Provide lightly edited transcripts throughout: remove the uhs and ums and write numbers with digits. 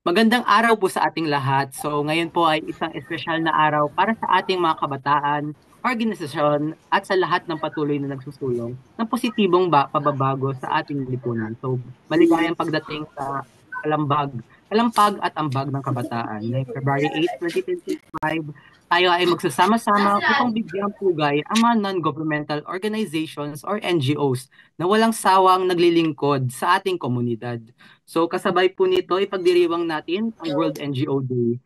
Magandang araw po sa ating lahat. So ngayon po ay isang espesyal na araw para sa ating mga kabataan, organisasyon at sa lahat ng patuloy na nagsusulong ng positibong pababago sa ating lipunan. So maligayang pagdating sa Kalampag at Ambag ng Kabataan. Ngayong February 8, 2025, tayo ay magsasama-sama upang bigyang pugay ang mga non-governmental organizations or NGOs na walang sawang naglilingkod sa ating komunidad. So kasabay po nito, ipagdiriwang natin ang World NGO Day,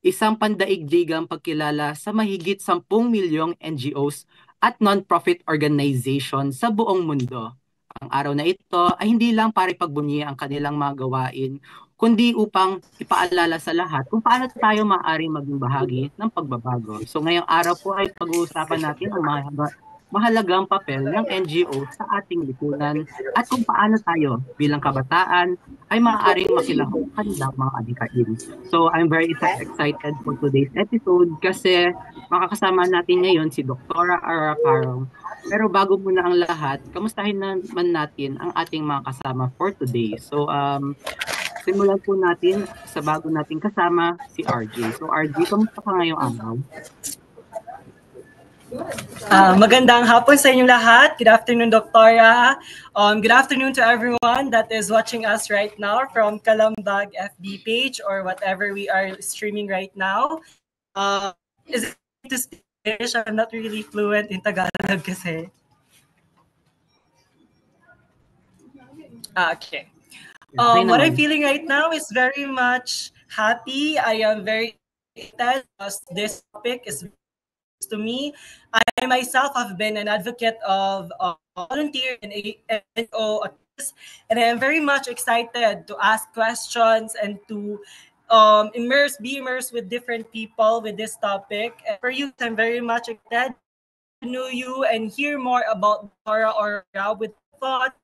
isang pandaigdigang pagkilala sa mahigit 10 milyong NGOs at non-profit organization sa buong mundo. Ang araw na ito ay hindi lang para ipagbunyi ang kanilang mga gawain, kundi upang ipaalala sa lahat kung paano tayo maaaring maging bahagi ng pagbabago. So ngayong araw po ay pag-uusapan natin ang mahalagang papel ng NGO sa ating lipunan at kung paano tayo bilang kabataan ay maaaring makilahok sa kanilang mga adhikain. So I'm very excited for today's episode kasi makakasama natin ngayon si Dr. Ara Parong. Pero bago muna ang lahat, kamustahin naman natin ang ating mga kasama for today. So simulan po natin sa bago nating kasama si RJ. So RJ, kamusta ka ngayong araw? Magandang hapon sa inyong lahat. Good afternoon, Doktora. Good afternoon to everyone that is watching us right now from Kalambag FB page or whatever we are streaming right now. Is it to speak English? I'm not really fluent in Tagalog kasi. Okay. What I'm feeling right now is very much happy. I am very excited because this topic is to me. I myself have been an advocate of volunteer in NGO, and I am very much excited to ask questions and to be immersed with different people with this topic. And for you, I'm very much excited to know you and hear more about Nora or with thoughts,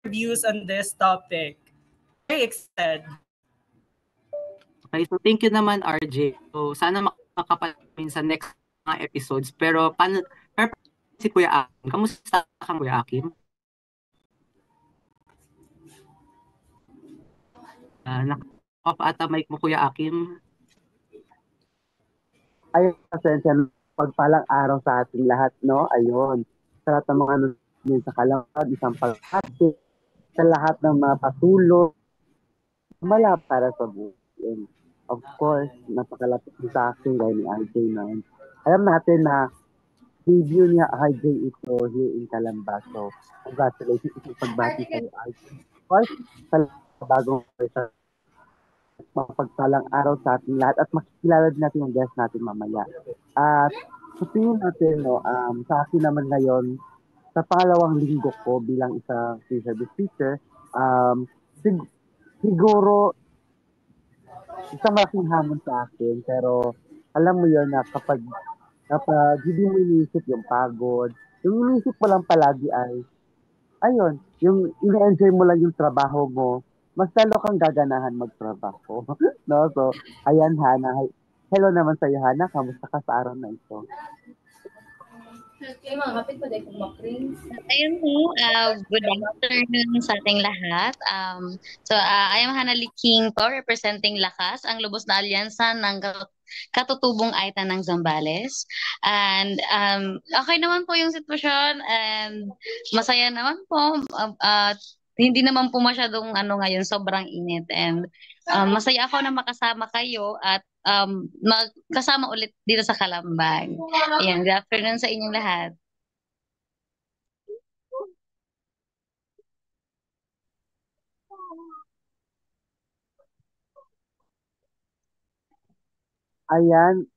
views on this topic. Very excited. Okay, so thank you naman RJ. So sana makakapamin sa next mga episodes. Pero si Kuya Akim? Kamusta ka, Kuya Akim? Naka-off ata mic mo, Kuya Akim. Ay, pasensya, pagpalang araw sa ating lahat, no? Ayun. Sa lahat ng mga sa Kalambag, isang paghati, sa lahat ng mga patulo, mala para sa buhay. Of course, napakalapit sa akin gaya ni RJ na. Alam natin na debut niya RJ ito here in Kalambag. So, congratulations sa pagbati sa RJ. Of course, sa bagong person, mapagpalang araw sa ating lahat at makikilala din natin yung guest natin mamaya. At sa tingin natin, no, sa akin naman ngayon, sa pangalawang linggo ko bilang isang free service teacher, siguro isang malaking hamon sa akin, pero alam mo yun na kapag hindi mo iniisip yung pagod, yung iniisip mo lang palagi ay, ayun, yung ina-enjoy mo lang yung trabaho mo, mas lalo kang gaganahan magtrabaho. No? So, ayan Hana. Hello naman sa iyo Hana, kamusta ka sa araw na ito? Ayun po, good afternoon sa ating lahat. I am Hana Liking po, representing Lakas, ang lubos na alyansa ng katutubong Aita ng Zambales. And okay naman po yung sitwasyon and masaya naman po. Hindi naman po masyadong ngayon, sobrang init. And masaya ako na makasama kayo at magkasama ulit dito sa Kalambag. Ayan, good afternoon sa inyong lahat. Ayan.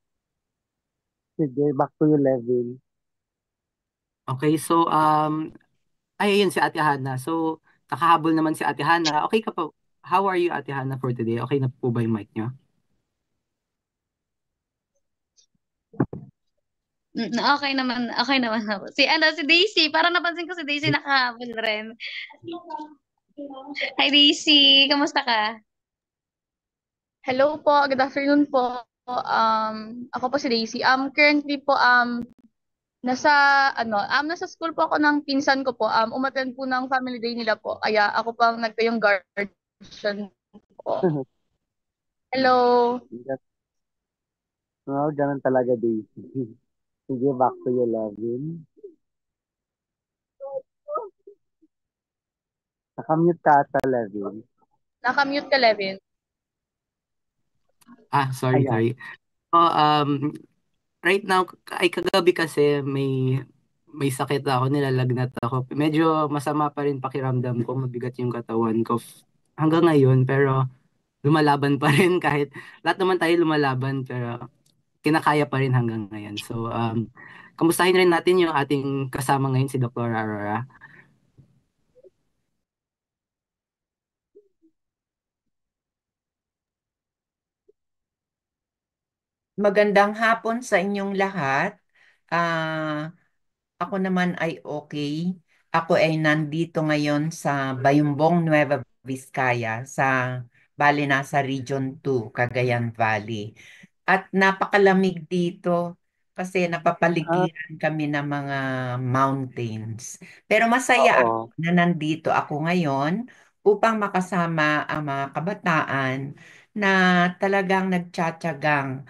Sige, back to you, Levin. Okay, so ayun si Ate Hana. So nakahabol naman si Ate Hana. Okay ka po? How are you, Ate Hana, for today? Okay na po ba yung mic niyo? Okay naman ako. Si Daisy, parang napansin ko si Daisy nakahabol rin. Hi Daisy, kamusta ka? Hello po, good afternoon po. Ako po si Daisy. Currently po nasa school po ako ng pinsan ko po. Umattend po ng family day nila po. Kaya ako pang yung guardian po. Hello. No, ganun talaga, Daisy. Sige, back to you, Levin. Nakamute ka ata, Levin. Nakamute ka, Levin. Sorry, Ayan. sorry. Right now, ay kagabi kasi may sakit ako, nilalagnat ako. Medyo masama pa rin pakiramdam ko, mabigat yung katawan ko hanggang ngayon, pero lumalaban pa rin kahit lahat naman tayo lumalaban, pero kinakaya pa rin hanggang ngayon. So, kamustahin rin natin yung ating kasama ngayon, si Dr. Aurora. Magandang hapon sa inyong lahat. Ah, ako naman ay okay. Ako ay nandito ngayon sa Bayumbong, Nueva Vizcaya, bali nasa Region 2, Cagayan Valley. At napakalamig dito kasi Ah, napapaligiran kami ng mga mountains. Pero masaya ako oo. na nandito ako ngayon upang makasama ang mga kabataan na talagang nagtsatsagang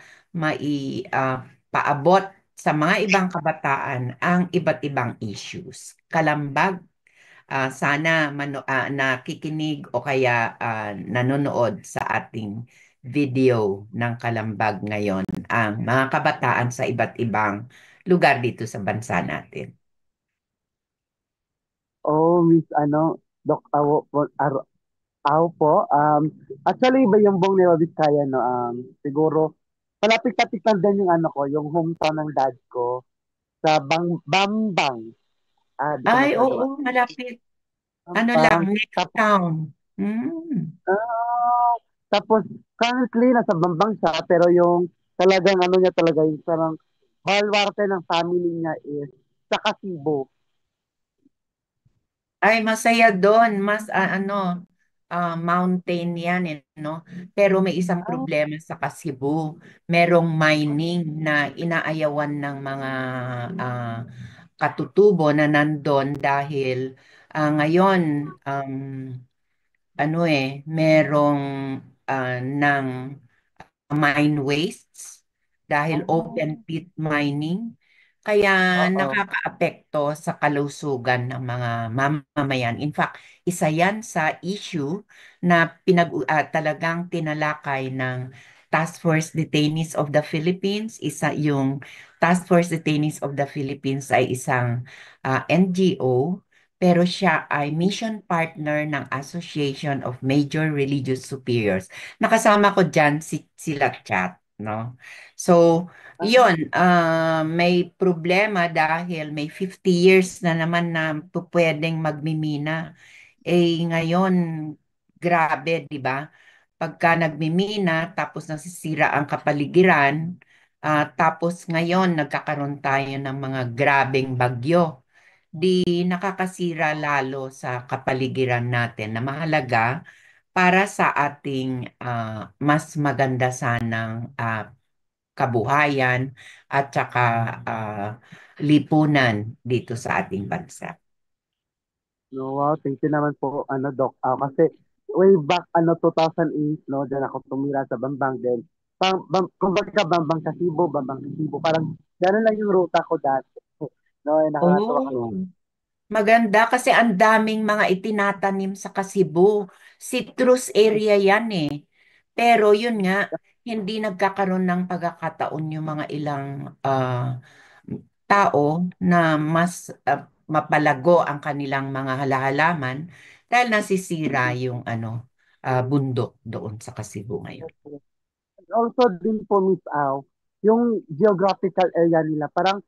paabot sa mga ibang kabataan ang iba't ibang issues. Kalambag, sana nakikinig o kaya nanonood sa ating video ng Kalambag ngayon ang mga kabataan sa iba't ibang lugar dito sa bansa natin. Oh, Miss, Doc, aw po, actually, ba yung buong Nueva Vizcaya, no, siguro, palapit-lapit lang din yung ko, yung hometown ng dad ko, sa Bambang. Di ko Ay, masyado oo, malapit. Ano lang, Bambang. next Tapos, town. Hmm. ah, tapos, currently, nasa Bambang siya, pero yung talagang niya talaga, yung parang baluarte ng family niya is sa Kasibo. Ay, masaya doon. Mountain yan, no? Pero may isang Ah, problema sa Kasibu. Merong mining na inaayawan ng mga ah, katutubo na nandun dahil ngayon, um, merong ng mine wastes dahil ah, open pit mining. Kaya oo. nakakaapekto sa kalusugan ng mga mamamayan. In fact, isa yan sa issue na talagang tinalakay ng Task Force Detainees of the Philippines. Yung Task Force Detainees of the Philippines ay isang NGO, pero siya ay mission partner ng Association of Major Religious Superiors. Nakasama ko dyan sila chat, no? So, Ah, yun, may problema dahil may 50 years na naman na pwedeng magmimina. Ngayon, grabe, di ba? Pagka nagmimina, tapos nasisira ang kapaligiran, tapos ngayon nagkakaroon tayo ng mga grabeng bagyo, di nakakasira lalo sa kapaligiran natin na mahalaga para sa ating mas maganda sanang kabuhayan at saka lipunan dito sa ating bansa. no, wow, thank you naman po, Doc. Kasi way back, 2008, no, diyan ako tumira sa Bambang din. Kumbaga, Bambang Kasibo, parang gano'n lang yung ruta ko dati. No, nakakatawa kasi. Oh, maganda kasi ang daming mga itinatanim sa Kasibu. Citrus area yan eh. Pero yun nga, hindi nagkakaroon ng pagkakataon yung mga ilang tao na mas mapalago ang kanilang mga halaman dahil nasisira yung bundok doon sa Kasibu ngayon. Also din po, Miss Au, yung geographical area nila, parang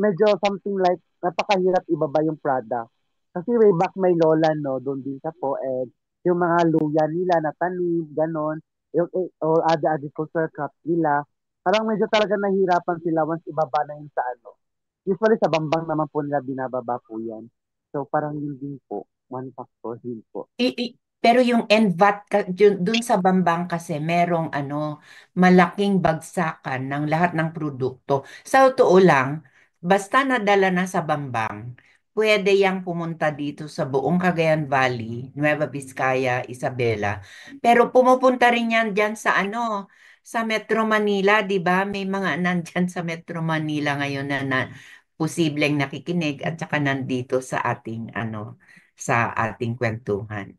medyo something like napakahirap ibaba yung product. Kasi way back may lola, no, doon din sa po, and yung mga luya nila na tanim, ganon, yung or other agricultural crops nila, parang medyo talaga nahirapan sila once ibaba na yun sa ano. Usually sa Bambang naman po nila binababa po yan. So parang yun din po, one factor din po. Pero yung NVAT dun sa Bambang kasi merong malaking bagsakan ng lahat ng produkto. Sa totoo lang, basta nadala na sa Bambang, pwede yang pumunta dito sa buong Cagayan Valley, Nueva Vizcaya, Isabela. Pero pumupunta rin yan dyan sa ano, sa Metro Manila, di ba? May mga nandyan sa Metro Manila ngayon na posibleng nakikinig at saka nandito sa ating ano, sa ating kwentuhan.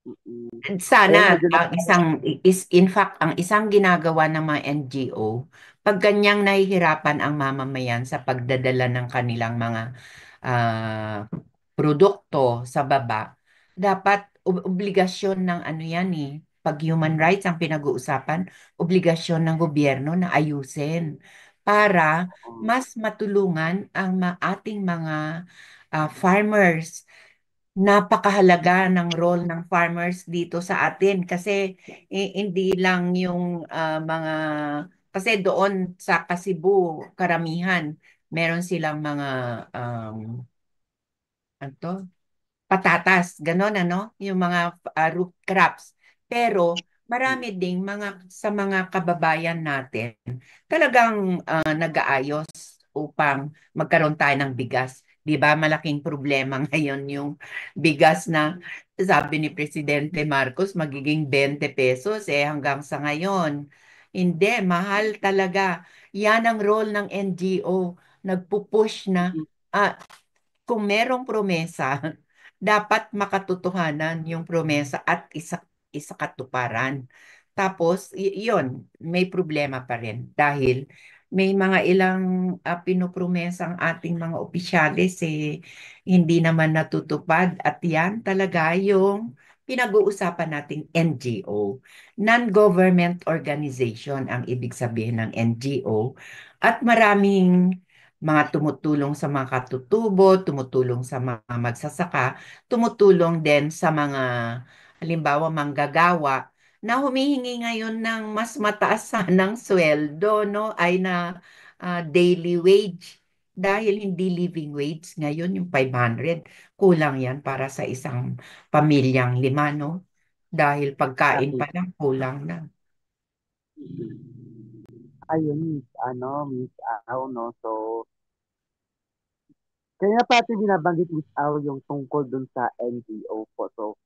Mm. Kaya Sana medyo ang isang is in fact ang isang ginagawa ng mga NGO pag ganyang nahihirapan ang mamamayan sa pagdadala ng kanilang mga ah, produkto sa baba, dapat obligasyon ng ano yan eh. Pag human rights ang pinag-uusapan, obligasyon ng gobyerno na ayusin para mas matulungan ang ating mga farmers. Napakahalaga ng role ng farmers dito sa atin kasi hindi lang yung mga kasi doon sa Kasibu karamihan meron silang mga um, ano to? Patatas, gano'n ano, yung mga root crops. Pero marami ding mga sa mga kababayan natin talagang nag-aayos upang magkaroon tayo ng bigas. 'Di ba? Malaking problema ngayon yung bigas na sabi ni Presidente Marcos magiging 20 pesos hanggang sa ngayon. Hindi, mahal talaga. Yan ang role ng NGO. Nagpupush na ah, kung merong promesa, dapat makatotohanan yung promesa at isakatuparan. Tapos, yun, may problema pa rin dahil may mga ilang pinopromesa ang ating mga opisyalis hindi naman natutupad at yan talaga yung pinag-uusapan nating NGO. Non-government organization ang ibig sabihin ng NGO at maraming mga tumutulong sa mga katutubo, tumutulong sa mga magsasaka, tumutulong din sa mga halimbawa manggagawa na humihingi ngayon ng mas mataas sanang sweldo, no? Ay na daily wage. Dahil hindi living wage ngayon yung 500, kulang yan para sa isang pamilyang lima, no? Dahil pagkain pa lang kulang na. ayun, Miss Au, no? So, kaya pati binabanggit Miss Au yung tungkol dun sa NGO po. So,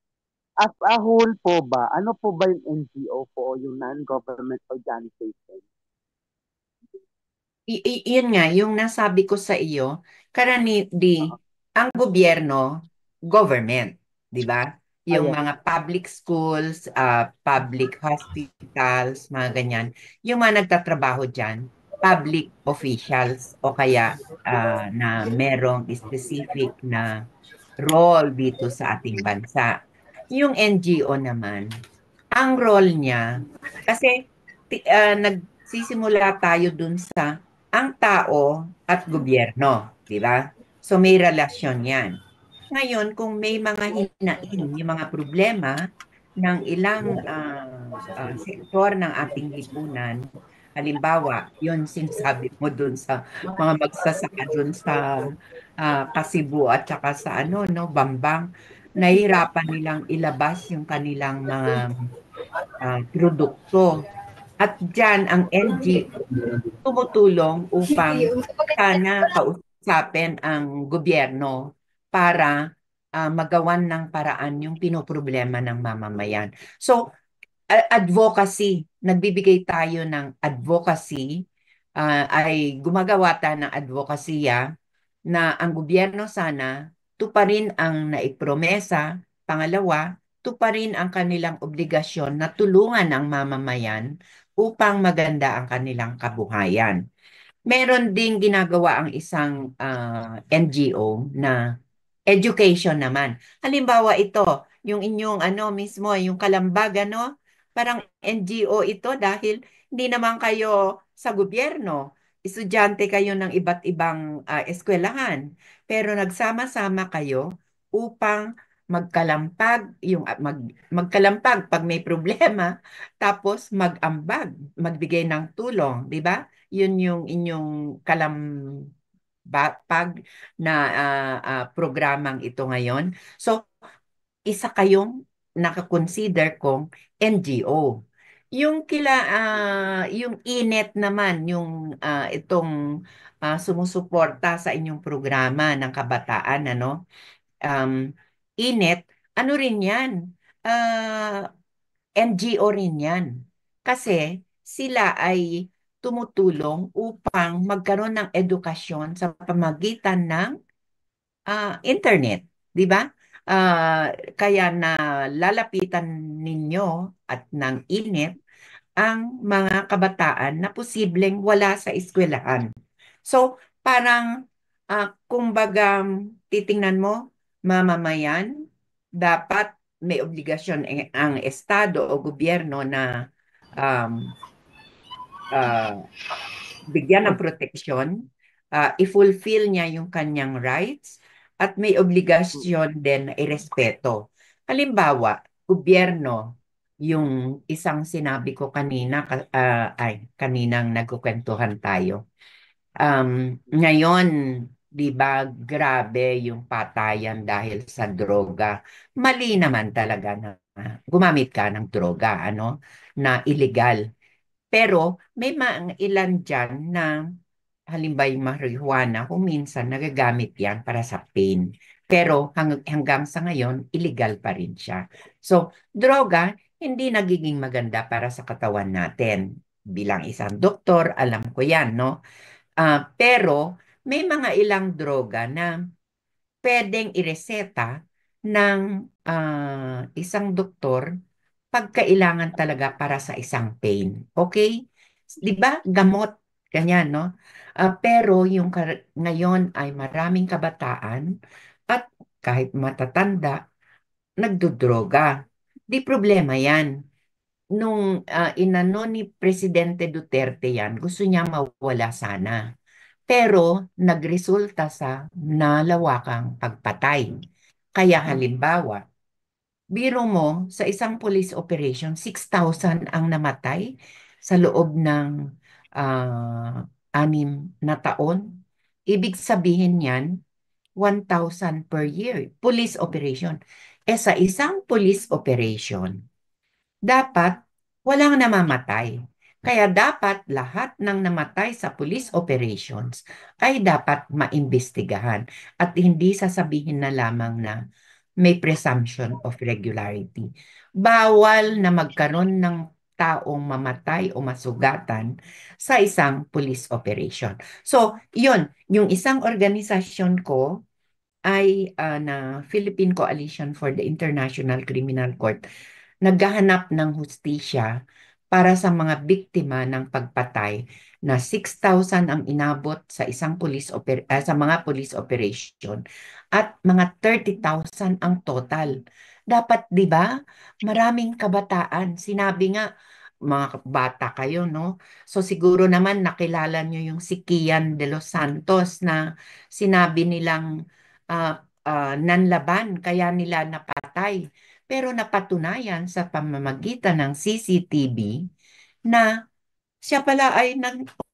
as a whole po ba, ano po ba yung NGO po o yung non-government organization? Yun nga, yung nasabi ko sa iyo, ang gobyerno, government, di ba? Yung Yes. mga public schools, public hospitals, mga ganyan. Yung mga nagtatrabaho dyan, public officials o kaya na merong specific na role dito sa ating bansa. Yung NGO naman, ang role niya, kasi nagsisimula tayo dun sa ang tao at gobyerno, di ba? So may relasyon yan. Ngayon, kung may mga hinain, yung mga problema ng ilang sektor ng ating lipunan, halimbawa, yun sinasabi mo dun sa mga magsasaka dun sa Kasibu at saka sa ano, no, Bambang, nahihirapan nilang ilabas yung kanilang mga produkto. At diyan ang NGO tumutulong upang sana kausapin ang gobyerno para magawan ng paraan yung pinoproblema ng mamamayan. So, advocacy, nagbibigay tayo ng advocacy, ay gumagawa tayo ng advokasya na ang gobyerno sana tuparin ang naipromesa. Pangalawa, tuparin ang kanilang obligasyon na tulungan ang mamamayan upang maganda ang kanilang kabuhayan. Meron ding ginagawa ang isang NGO na education naman. Halimbawa ito, yung inyong ano mismo, yung Kalambag, ano, parang NGO ito dahil hindi naman kayo sa gobyerno. Estudyante kayo ng iba't ibang eskwelahan. Pero nagsama-sama kayo upang magkalampag, magkalampag pag may problema, tapos magambag, magbigay ng tulong, di ba? Yun yung inyong pag na programang ito ngayon. So, isa kayong nakakonsider kong NGO. yung INET naman, itong sumusuporta sa inyong programa ng kabataan, ano? Um, INET, ano rin yan? Ah, NGO rin yan. Kasi sila ay tumutulong upang magkaroon ng edukasyon sa pamagitan ng internet, di ba? Kaya na lalapitan ninyo at ng INET ang mga kabataan na posibleng wala sa eskwelahan. So, parang, kumbaga, titingnan mo, mamamayan, dapat may obligasyon ang Estado o gobyerno na um, ah, bigyan ng proteksyon, i-fulfill niya yung kanyang rights, at may obligasyon din na irespeto. Halimbawa, gobyerno, yung isang sinabi ko kanina, kaninang nagkukwentuhan tayo. Ngayon, di ba, grabe yung patayan dahil sa droga. Mali naman talaga na gumamit ka ng droga, ano, na illegal. Pero may mga ilan dyan na halimbawa yung marijuana, kung minsan nagagamit yan para sa pain. Pero hanggang sa ngayon, illegal pa rin siya. So, droga, hindi nagiging maganda para sa katawan natin. Bilang isang doktor, alam ko yan, no? Pero may mga ilang droga na pwedeng ireseta ng isang doktor pag kailangan talaga para sa isang pain. Okay? Di ba? Gamot. Ganyan, no? Pero yung ngayon ay maraming kabataan at kahit matatanda, nagdodroga. Di problema yan. Nung inano ni Presidente Duterte yan, gusto niya mawala sana. Pero nagresulta sa nalawakang pagpatay. Kaya halimbawa, biro mo sa isang police operation, 6,000 ang namatay sa loob ng 6 na taon. Ibig sabihin yan, 1,000 per year, police operation. Sa isang police operation, dapat walang namamatay. Kaya dapat lahat ng namatay sa police operations ay dapat maimbestigahan at hindi sasabihin na lamang na may presumption of regularity. Bawal na magkaroon ng taong mamatay o masugatan sa isang police operation. So, yun, yung isang organisasyon ko ay na Philippine Coalition for the International Criminal Court, naghahanap ng hustisya para sa mga biktima ng pagpatay na 6,000 ang inabot sa isang sa mga police operation at mga 30,000 ang total. Dapat, 'di ba? Maraming kabataan. Sinabi nga mga bata kayo, no? So siguro naman nakilala nyo yung si Kian de los Santos na sinabi nilang nanlaban kaya nila napatay. Pero napatunayan sa pamamagitan ng CCTV na siya pala ay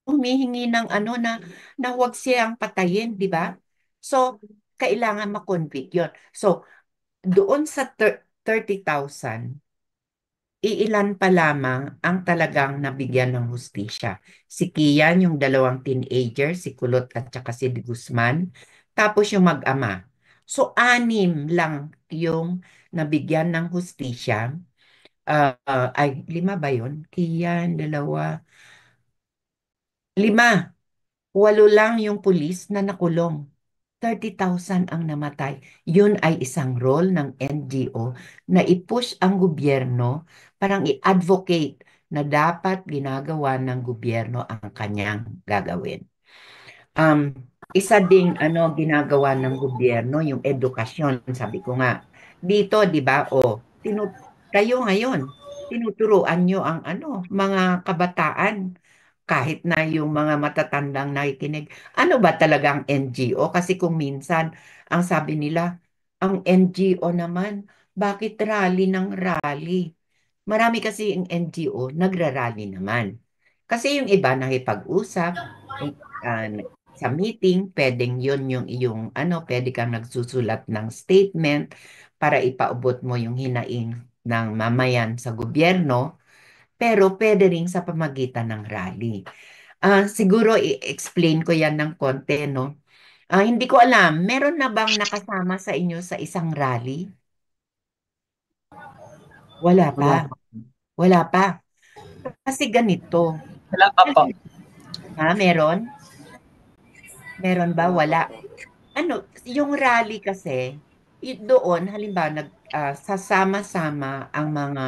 humihingi ng ano na huwag siyang patayin, di ba? So, kailangan makonvict yun. So, doon sa 30,000, iilan pa lamang ang talagang nabigyan ng hustisya. Si Kian, yung dalawang teenager, si Kulot at saka si De Guzman, tapos yung mag-ama. So, 6 lang yung nabigyan ng hustisya. Ay, 5 ba yun? Kian, dalawa. 5. 8 lang yung pulis na nakulong. 30,000 ang namatay. Yun ay isang role ng NGO na i-push ang gobyerno, parang i-advocate na dapat ginagawa ng gobyerno ang kanyang gagawin. Isa ding ginagawa ng gobyerno, yung edukasyon, sabi ko nga. Dito, di ba, kayo ngayon, tinuturuan nyo ang mga kabataan kahit na yung mga matatandang nakikinig. Ano ba talagang NGO? Kasi kung minsan, ang sabi nila, ang NGO naman, bakit rally ng rally? Marami kasi yung NGO, nagrarally naman. Kasi yung iba nakipag-usap, uh, sa meeting, pwedeng yun yung iyong pwede kang nagsusulat ng statement para ipaubot mo yung hinaing ng mamayan sa gobyerno. pero pwede rin sa pamagitan ng rally. Siguro i-explain ko yan ng konti, no? Hindi ko alam, meron na bang nakasama sa inyo sa isang rally? Wala Wala pa. po. Wala pa. Kasi ganito. Wala pa po. Meron? Meron ba? Wala. Yung rally kasi, doon, halimbawa, sasama-sama ang mga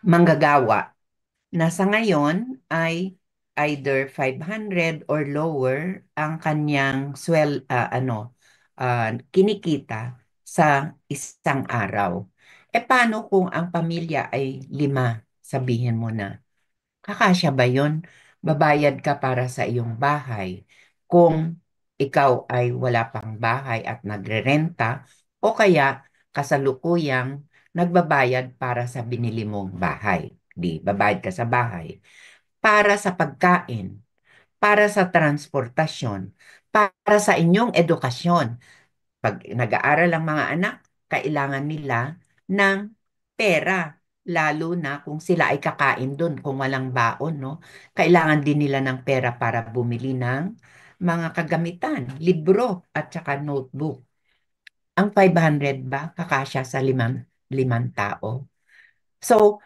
manggagawa na sa ngayon ay either 500 or lower ang kanyang kinikita sa isang araw. Paano kung ang pamilya ay 5? Sabihin mo na. Kakasya ba yun? Babayad ka para sa iyong bahay. Kung ikaw ay wala pang bahay at nagrerenta, o kaya kasalukuyang nagbabayad para sa binili mong bahay. Di, babayad ka sa bahay. Para sa pagkain, para sa transportasyon, para sa inyong edukasyon. Pag nag-aaral ang mga anak, kailangan nila ng pera. Lalo na kung sila ay kakain doon, kung walang baon, no? Kailangan din nila ng pera para bumili ng mga kagamitan, libro at saka notebook. Ang 500 ba kakasya sa limang tao? So,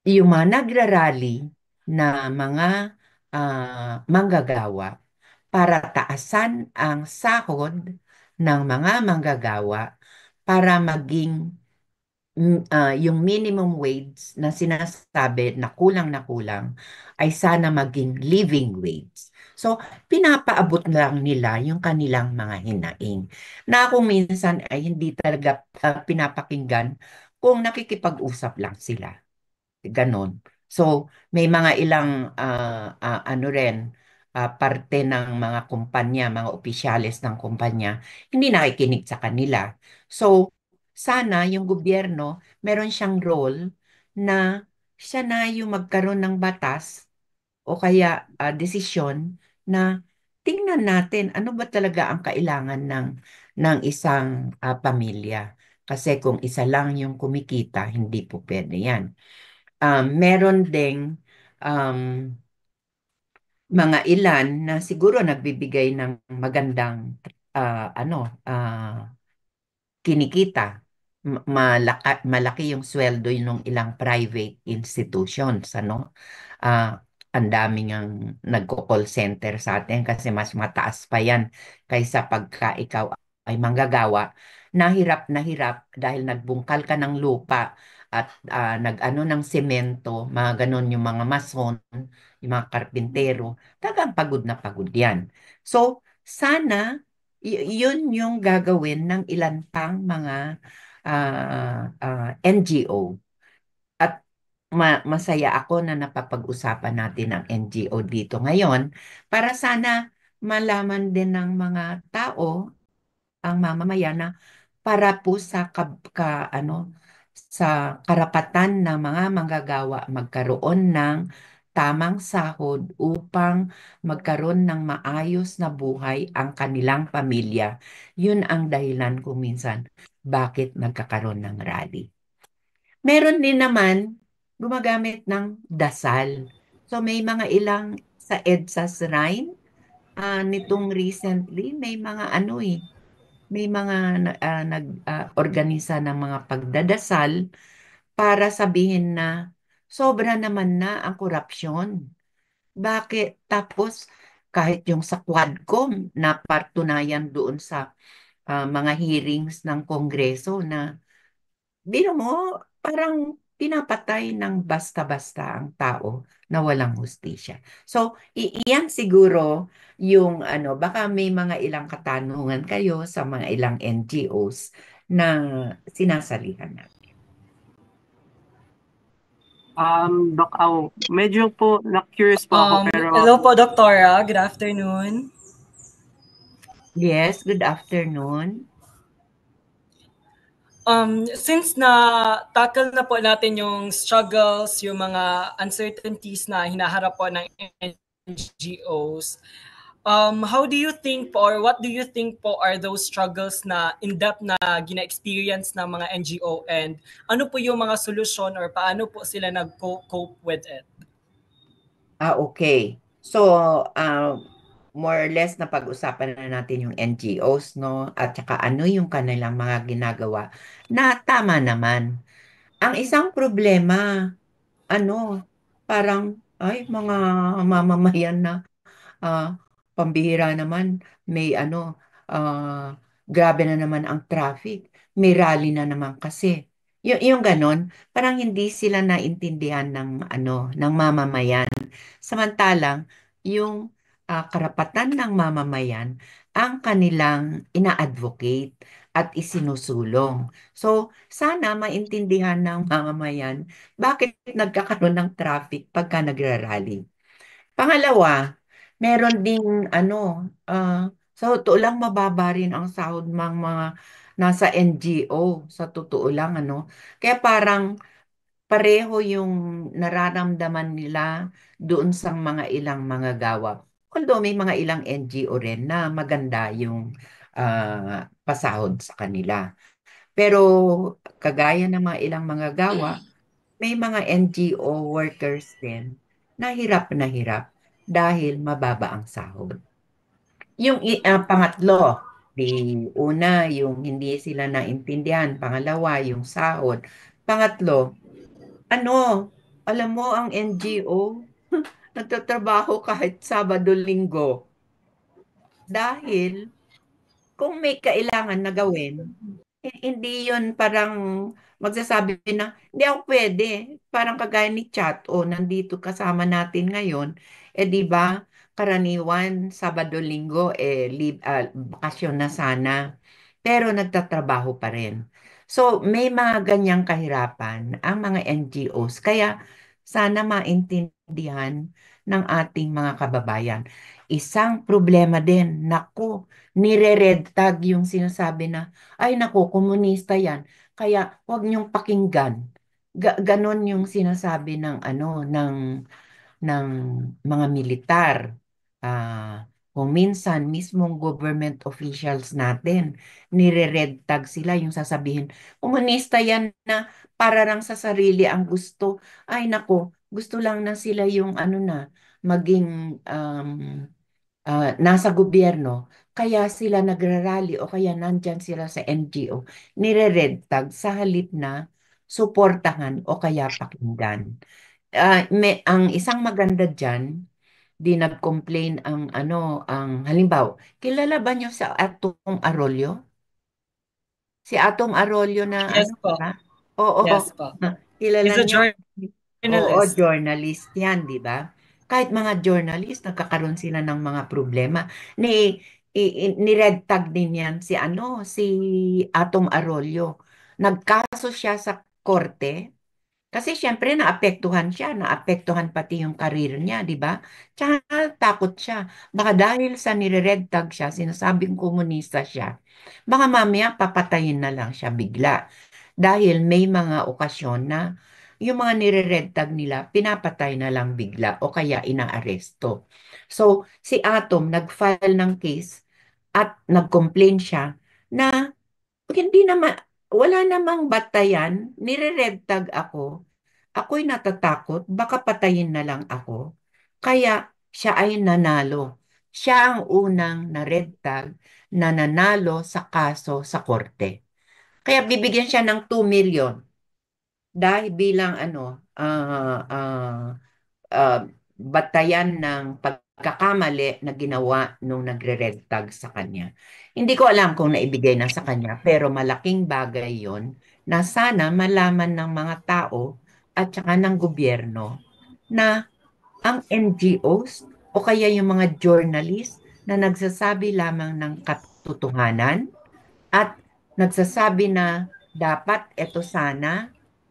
yung mga nagrarally na mga manggagawa para taasan ang sahod ng mga manggagawa para maging yung minimum wage na sinasabi na kulang ay sana maging living wage. So, pinapaabot lang nila yung kanilang mga hinaing na kung minsan ay hindi talaga pinapakinggan kung nakikipag-usap lang sila. Ganon. So, may mga ilang parte ng mga kumpanya, mga opisyales ng kumpanya, hindi nakikinig sa kanila. So, sana yung gobyerno, meron siyang role na siya na yung magkaroon ng batas o kaya desisyon na tingnan natin ano ba talaga ang kailangan ng isang pamilya. Kasi kung isa lang yung kumikita, hindi po pwede yan. Meron ding um, mga ilan na siguro nagbibigay ng magandang kinikita. Malaki yung sweldo ng ilang private institutions, ano? Ang daming ang nagko-call center sa atin kasi mas mataas pa yan kaysa pagka ikaw ay manggagawa. Na hirap dahil nagbungkal ka ng lupa at nag-ano ng semento, mga ganon yung mga mason, yung mga karpintero, talagang pagod na pagod yan. So, sana yun yung gagawin ng ilan pang mga NGO. At masaya ako na napapag-usapan natin ang NGO dito ngayon para sana malaman din ng mga tao, ang mamamayan na para po sa karapatan ng mga manggagawa magkaroon ng tamang sahod upang magkaroon ng maayos na buhay ang kanilang pamilya. Yun ang dahilan kung minsan bakit nagkakaroon ng rally. Meron din naman gumagamit ng dasal. So may mga ilang sa EDSA Shrine, nitong recently may mga may mga nag-organisa ng mga pagdadasal para sabihin na sobra naman na ang korupsyon. Bakit? Tapos kahit yung sa Quadcom na patunayan doon sa mga hearings ng Kongreso na biro mo, parang pinapatay ng basta-basta ang tao na walang hustisya. So, iyan siguro yung baka may mga ilang katanungan kayo sa mga ilang NGOs na sinasalihan natin. Doc Au, medyo po na-curious po ako pero... Hello po, Doktora. Good afternoon. Yes, good afternoon. Since na-tackle na po natin yung struggles, yung mga uncertainties na hinaharap po ng NGOs, How do you think po or what do you think po are those struggles na in-depth na gina-experience ng mga NGO and ano po yung mga solusyon or paano po sila nag-cope with it? Okay. So, more or less na pag-usapan na natin yung NGOs, no? At saka ano yung kanilang mga ginagawa na tama naman. Ang isang problema, ano, parang, ay, mga mamamayan na pambihira naman, may ano, grabe na naman ang traffic, may rally na naman kasi. Yung ganon, parang hindi sila naintindihan ng ano, ng mamamayan. Samantalang, yung karapatan ng mamamayan, ang kanilang ina-advocate at isinusulong. So, sana maintindihan ng mamamayan bakit nagkakaroon ng traffic pagka nagrarally. Pangalawa, meron ding ano, sa totoo lang mababa rin ang sahod ng mga nasa NGO, sa totoo lang ano. Kaya parang pareho yung nararamdaman nila doon sa mga ilang mga gawa. Although may mga ilang NGO rin na maganda yung pasahod sa kanila. Pero kagaya ng mga ilang mga gawa, may mga NGO workers din na hirap dahil mababa ang sahod. Yung pangatlo, una yung hindi sila naintindihan, pangalawa yung sahod. Pangatlo, ano, alam mo ang NGO nagtatrabaho kahit Sabado, Linggo dahil kung may kailangan na gawin, hindi yun parang magsasabi na, hindi ako pwede. Parang kagaya ni Chat, o nandito kasama natin ngayon, di ba, karaniwan, Sabado, Linggo, bakasyon na sana. Pero nagtatrabaho pa rin. So, may mga ganyang kahirapan ang mga NGOs. Kaya, sana maintindihan ng ating mga kababayan. Isang problema din, naku, nire-red tag yung sinasabi na ay naku, komunista yan. Kaya huwag niyong pakinggan. Ganon yung sinasabi ng ano ng mga militar. Kung minsan mismong government officials natin, nire-red tag sila yung sasabihin, komunista yan na para lang sa sarili ang gusto. Ay nako, gusto lang na sila yung ano na maging nasa gobyerno, kaya sila nagrarally o kaya nandyan sila sa NGO, nire-red tag sa halip na suportahan o kaya pakinggan. Ang isang maganda dyan, di nag-complain ang ano, ang halimbawa, kilala ba niyo sa Atong Arroyo? Si Atong Arroyo na Yes ano po. ba? Oo, Yes po. kilala He's a niyo? Oo, journalist. journalist yan, di ba? Kahit mga journalist, nagkakaroon sila ng mga problema. Ni-red tag din yan si ano, si Atom Arroyo. Nagkaso siya sa korte kasi syempre naapektuhan siya, naapektuhan pati yung karir niya, di ba? Tsaka takot siya. Baka dahil sa nire-red tag siya, sinasabing komunista siya, baka mamaya papatayin na lang siya bigla. Dahil may mga okasyon na yung mga nire-red tag nila, pinapatay na lang bigla o kaya inaaresto. So, si Atom nag-file ng case at nag-complain siya na hindi naman, wala namang batayan, nire-red tag ako. Ako'y natatakot, baka patayin na lang ako. Kaya siya ay nanalo. Siya ang unang na red tag na nanalo sa kaso sa korte. Kaya bibigyan siya ng 2 million dahil bilang ano, ah, batayan ng pagkakamali na ginawa nung nagre-red tag sa kanya. Hindi ko alam kung naibigay na sa kanya, pero malaking bagay yon na sana malaman ng mga tao at saka ng gobyerno na ang NGOs o kaya yung mga journalist na nagsasabi lamang ng katotohanan at nagsasabi na dapat eto sana,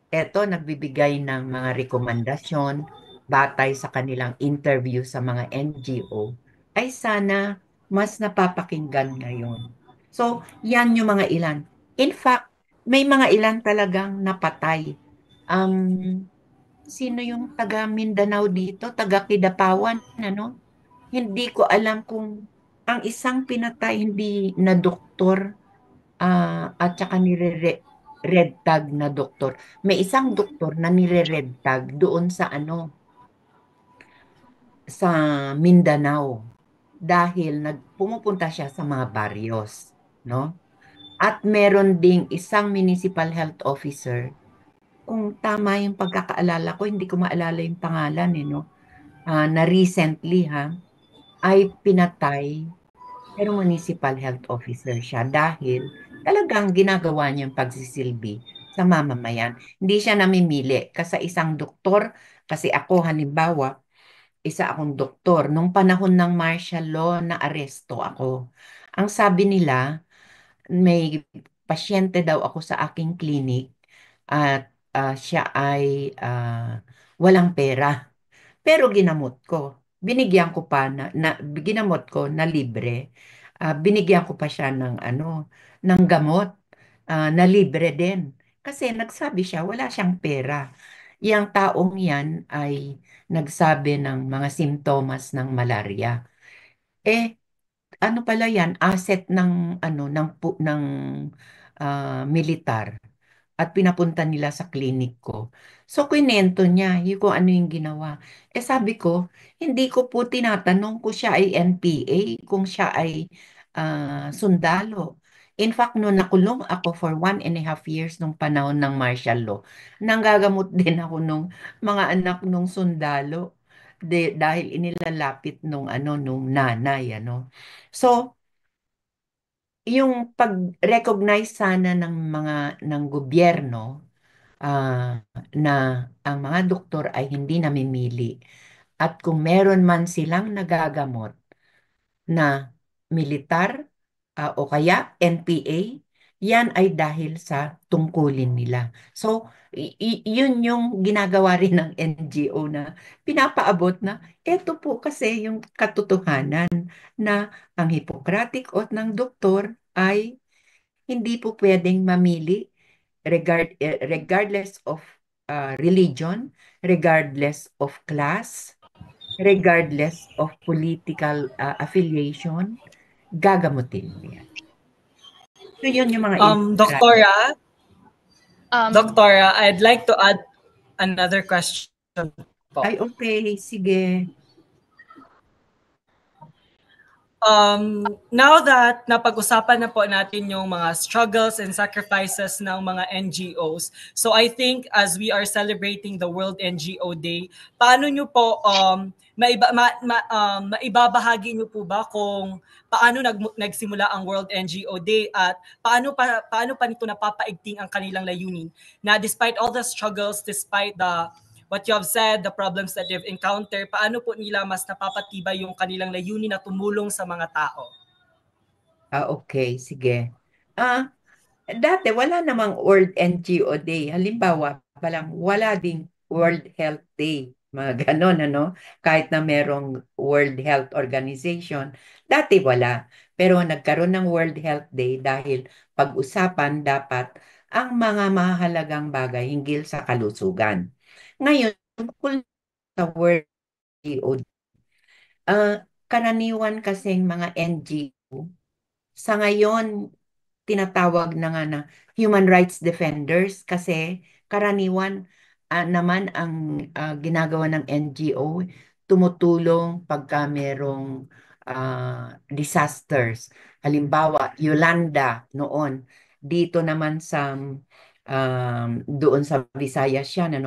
eto nagbibigay ng mga rekomendasyon batay sa kanilang interview sa mga NGO, ay sana mas napapakinggan ngayon. So, yan yung mga ilan. In fact, may mga ilan talagang napatay. Sino yung taga Mindanao dito? Taga Kidapawan, ano? hindi ko alam kung ang isang pinatay hindi na doktor at saka red tag na doktor. May isang doktor na nire-red tag doon sa sa Mindanao dahil pumupunta siya sa mga baryos, no? At meron ding isang municipal health officer, kung tama yung pagkakaalala ko, hindi ko maalala yung pangalan no? Na recently ay pinatay, pero municipal health officer siya dahil talagang ginagawa niya yung pagsisilbi sa mamamayan. Hindi siya namimili kasi isang doktor, kasi ako halimbawa, isa akong doktor. Nung panahon ng martial law, na aresto ako. Ang sabi nila, may pasyente daw ako sa aking clinic at siya ay walang pera. Pero ginamot ko. Binigyan ko pa ginamot ko na libre. Binigyan ko pa siya ng gamot na libre din. Kasi nagsabi siya, wala siyang pera. Yang taong yan ay nagsabi ng mga simptomas ng malaria. Eh, ano pala yan? Asset ng militar at pinapunta nila sa klinik ko. So, kwento niya yung kung ano yung ginawa. Eh sabi ko, hindi ko po tinatanong kung siya ay NPA, kung siya ay sundalo. In fact, noon nakulong ako for 1.5 years nung panahon ng martial law, nanggagamot din ako nung mga anak nung sundalo dahil inilalapit nung nanay, So, yung pag-recognize sana ng gobyerno ah, na ang mga doktor ay hindi namimili at kung meron man silang nagagamot na militar o kaya NPA, yan ay dahil sa tungkulin nila. So, yun yung ginagawa rin ng NGO na pinapaabot na eto po kasi yung katotohanan na ang Hippocratic Oath ng doktor ay hindi po pwedeng mamili regardless of religion, regardless of class, regardless of political affiliation, gagamutin mo yan. So yun yung mga Doctora, Um, Doctora, I'd like to add another question po. Ay, okay. Sige. Now that napag-usapan na po natin yung mga struggles and sacrifices ng mga NGOs, so I think as we are celebrating the World NGO Day, paano nyo po maibabahagi nyo po ba kung paano nagsimula ang World NGO Day at paano pa nito napapaigting ang kanilang layunin na despite all the struggles, despite what you have said, the problems that they've encountered, paano po nila mas napapatibay yung kanilang layunin na tumulong sa mga tao? Okay, sige. Dati wala namang World NGO Day. Halimbawa, palang wala ding World Health Day. Mga ganon, Kahit na merong World Health Organization, dati wala. Pero nagkaroon ng World Health Day dahil pag-usapan dapat ang mga mahalagang bagay hinggil sa kalusugan. Ngayon, tungkol sa World NGO Day, karaniwan kasing mga NGO, sa ngayon, tinatawag na nga na human rights defenders kasi karaniwan naman ang ginagawa ng NGO, tumutulong pagka merong disasters. Halimbawa, Yolanda noon, dito naman doon sa Visayas yan,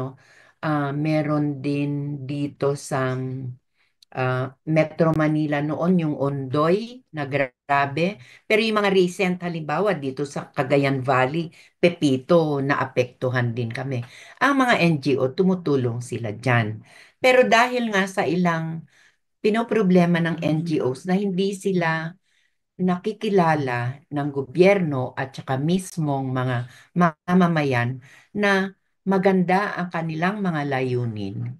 meron din dito sa Metro Manila noon yung Ondoy na grabe. Pero yung mga recent halimbawa dito sa Cagayan Valley, Pepito, naapektuhan din kami. Ang mga NGO, tumutulong sila dyan. Pero dahil nga sa ilang pinoproblema ng NGOs na hindi sila nakikilala ng gobyerno at saka mismong mga mamamayan na maganda ang kanilang mga layunin.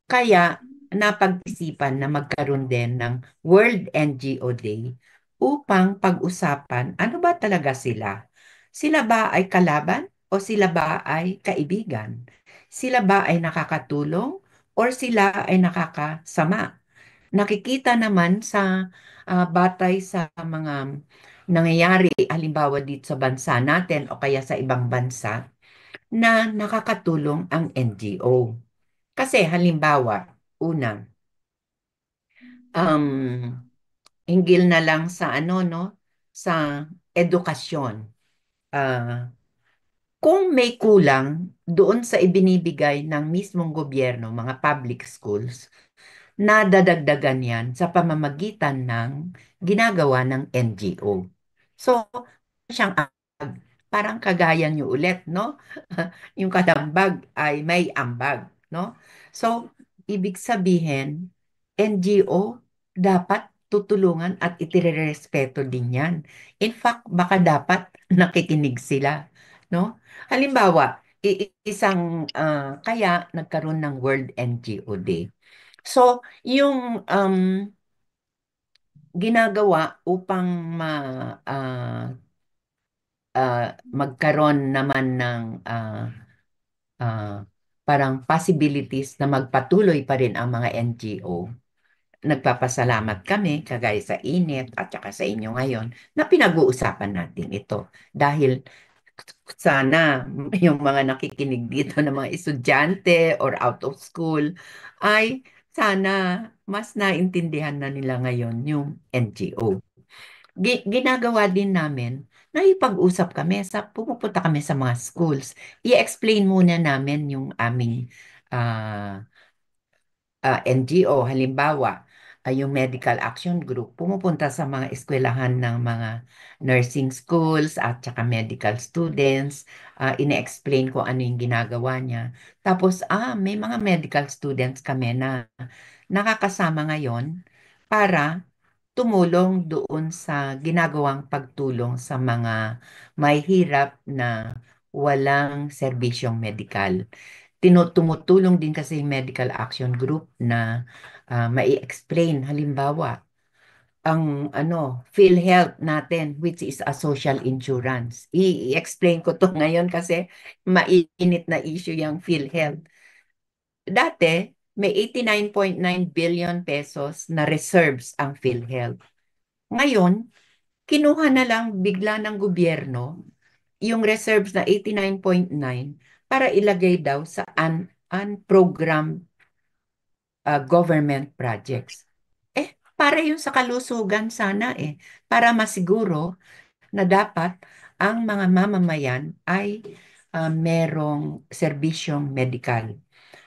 Kaya napag-isipan na magkaroon din ng World NGO Day upang pag-usapan ano ba talaga sila. Sila ba ay kalaban o sila ba ay kaibigan? Sila ba ay nakakatulong o sila ay nakakasama? nakikita naman sa batay sa mga nangyayari, halimbawa dito sa bansa natin o kaya sa ibang bansa, na nakakatulong ang NGO. Kasi halimbawa, una, hinggil na lang sa ano, no? Sa edukasyon. Ah, kung may kulang doon sa ibinibigay ng mismong gobyerno, mga public schools, nadadagdagan yan sa pamamagitan ng ginagawa ng NGO. So, siyang parang kagaya nyo ulit, no? Yung kadambag ay may ambag, no? So, ibig sabihin, NGO dapat tutulungan at itirerespeto din yan. In fact, baka dapat nakikinig sila, no? Halimbawa, kaya nagkaroon ng World NGO Day. So, yung ginagawa upang ah, magkaroon naman ng ah, parang possibilities na magpatuloy pa rin ang mga NGO. Nagpapasalamat kami, kagaya sa init at saka sa inyo ngayon, na pinag-uusapan natin ito. Dahil sana yung mga nakikinig dito ng mga estudyante or out of school ay sana mas naintindihan na nila ngayon yung NGO. Ginagawa din namin, nakipag-usap kami, pumupunta kami sa mga schools. I-explain muna namin yung aming ah, NGO. Halimbawa, yung Medical Action Group, pumupunta sa mga eskwelahan ng mga nursing schools at saka medical students. Ine-explain ko ano yung ginagawa niya. Tapos, may mga medical students kami na nakakasama ngayon para tumulong doon sa ginagawang pagtulong sa mga may hirap na walang serbisyong medikal. Tumutulong din kasi yung Medical Action Group na mai-explain. Halimbawa, ang PhilHealth natin, which is a social insurance. I-explain ko to ngayon kasi mainit na issue yung PhilHealth. Dati, may 89.9 billion pesos na reserves ang PhilHealth. Ngayon, kinuha na lang bigla ng gobyerno yung reserves na 89.9 para ilagay daw sa unprogrammed government projects. Para yun sa kalusugan sana para masiguro na dapat ang mga mamamayan ay merong serbisyong medikal.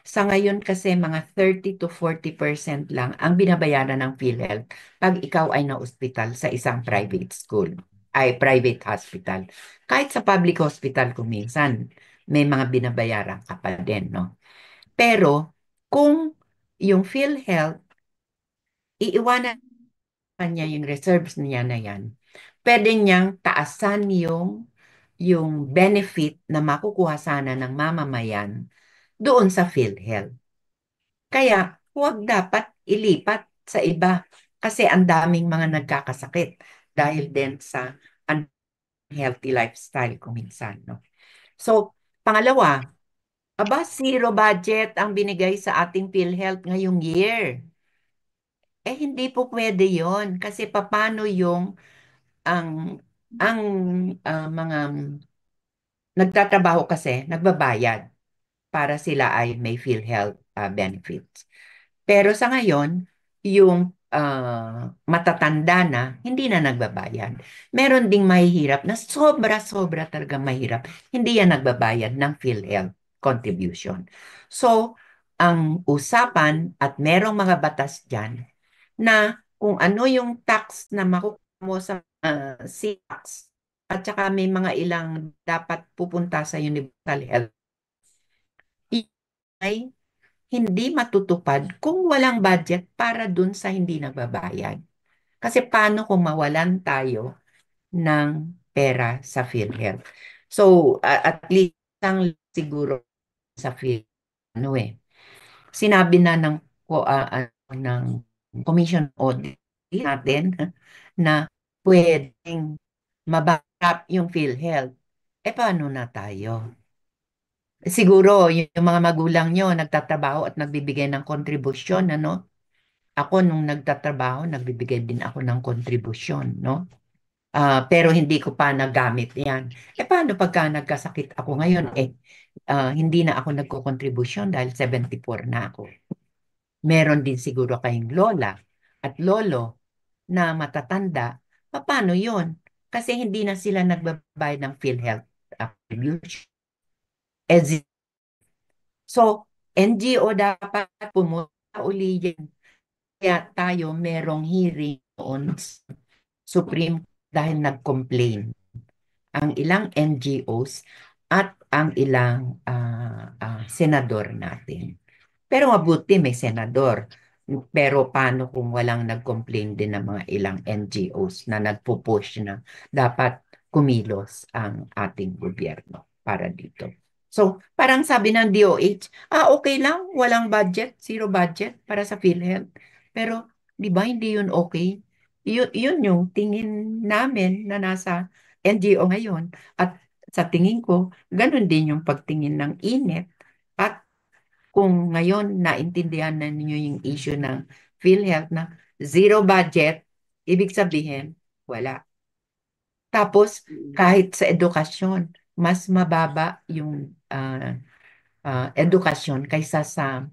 Sa ngayon kasi mga 30 to 40% lang ang binabayaran ng PhilHealth pag ikaw ay na-ospital sa isang private school, ay private hospital. Kahit sa public hospital kung minsan, may mga binabayaran ka pa din, no? Pero kung yung PhilHealth, iiwanan niya yung reserves niya na yan, pwede niyang taasan yung benefit na makukuha sana ng mamamayan doon sa PhilHealth. Kaya huwag dapat ilipat sa iba kasi ang daming mga nagkakasakit dahil din sa unhealthy lifestyle kung minsan, no? So, pangalawa, zero budget ang binigay sa ating PhilHealth ngayong year. Hindi po pwede yon kasi paano yung ang ang mga nagtatrabaho kasi nagbabayad para sila ay may PhilHealth benefits. Pero sa ngayon, yung matatanda na, hindi na nagbabayad. Meron ding mahihirap na sobra-sobra talaga mahirap. Hindi yan nagbabayad ng PhilHealth contribution. So, ang usapan at merong mga batas dyan na kung ano yung tax na makukuha mo sa tax at saka may mga ilang dapat pupunta sa universal health ay hindi matutupad kung walang budget para dun sa hindi nagbabayad. Kasi paano kung mawalan tayo ng pera sa PhilHealth? So, at least ang siguro sa PhilHealth, sinabi na ng Commission Audit natin na pwedeng maback yung PhilHealth. Paano na tayo? Siguro yung mga magulang nyo nagtatrabaho at nagbibigay ng kontribusyon, ano? Ako nung nagtatrabaho, nagbibigay din ako ng kontribusyon, no? Pero hindi ko pa nagamit yan. Paano pagka nagkasakit ako ngayon? Hindi na ako nagko-kontribusyon dahil 74 na ako. Meron din siguro kayong lola at lolo na matatanda. Paano yun? Kasi hindi na sila nagbabayad ng PhilHealth contribution. So, NGO dapat pumunta uli yan. Kaya tayo merong hearing on Supreme dahil nag-complain ang ilang NGOs at ang ilang senador natin. Pero mabuti may senador. Pero paano kung walang nag-complain din ng mga ilang NGOs na nagpo-push na dapat kumilos ang ating gobyerno para dito. So, parang sabi ng DOH, okay lang, walang budget, zero budget para sa PhilHealth. Pero, di ba, hindi yun okay? Yun yung tingin namin na nasa NGO ngayon. At sa tingin ko, ganun din yung pagtingin ng INET. At kung ngayon naintindihan na ninyo yung issue ng PhilHealth na zero budget, ibig sabihin, wala. Tapos, kahit sa edukasyon, mas mababa yung edukasyon kaysa sa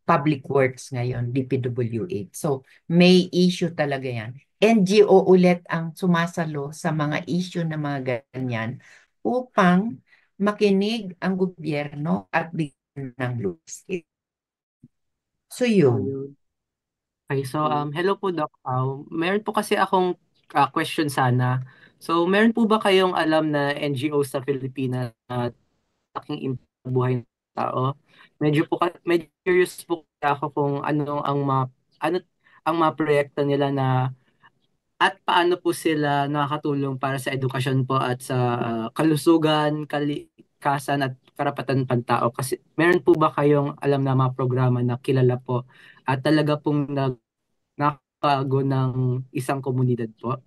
public works ngayon, DPWH. So, may issue talaga yan. NGO ulit ang sumasalo sa mga issue na mga ganyan upang makinig ang gobyerno at bigyan ng lunas. So, yun. Okay, so hello po Doc. Meron po kasi akong question sana. So, meron po ba kayong alam na NGO sa Pilipinas na laking impact sa buhay ng tao? Medyo curious po ako kung ano ang mga proyekto nila na at paano po sila nakakatulong para sa edukasyon po at sa kalusugan, kalikasan at karapatan ng pantao. Kasi meron po ba kayong alam na mga programa na kilala po at talaga pong nakakago ng isang komunidad po?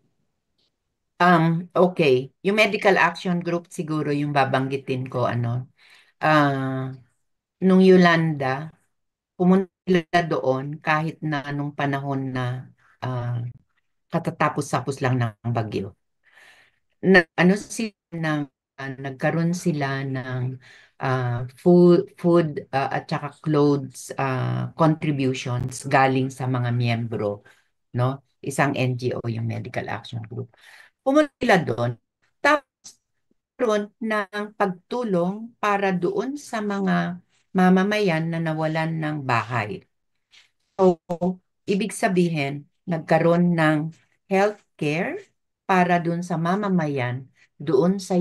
Okay. Yung Medical Action Group siguro yung babanggitin ko, nung Yolanda, pumunta sila doon kahit na nung panahon na katatapos-tapos lang ng bagyo. Nagkaroon sila ng food at saka clothes contributions galing sa mga miyembro, no? Isang NGO yung Medical Action Group. Pumunta sila doon. Tapos ng pagtulong para doon sa mga mamamayan na nawalan ng bahay. So, ibig sabihin, nagkaroon ng healthcare para doon sa mamamayan, doon sa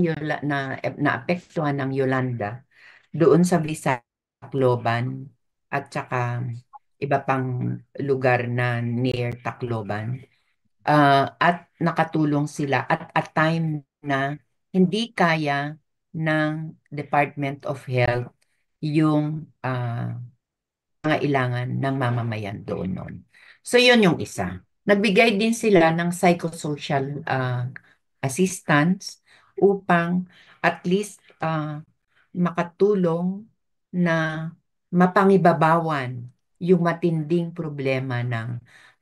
naapektuhan ng Yolanda, doon sa Visayas, Tacloban, at saka iba pang lugar na near Tacloban. At nakatulong sila at a time na hindi kaya ng Department of Health yung pangailangan ng mamamayan doon noon. So yun yung isa. Nagbigay din sila ng psychosocial assistance upang at least makatulong na mapangibabawan yung matinding problema ng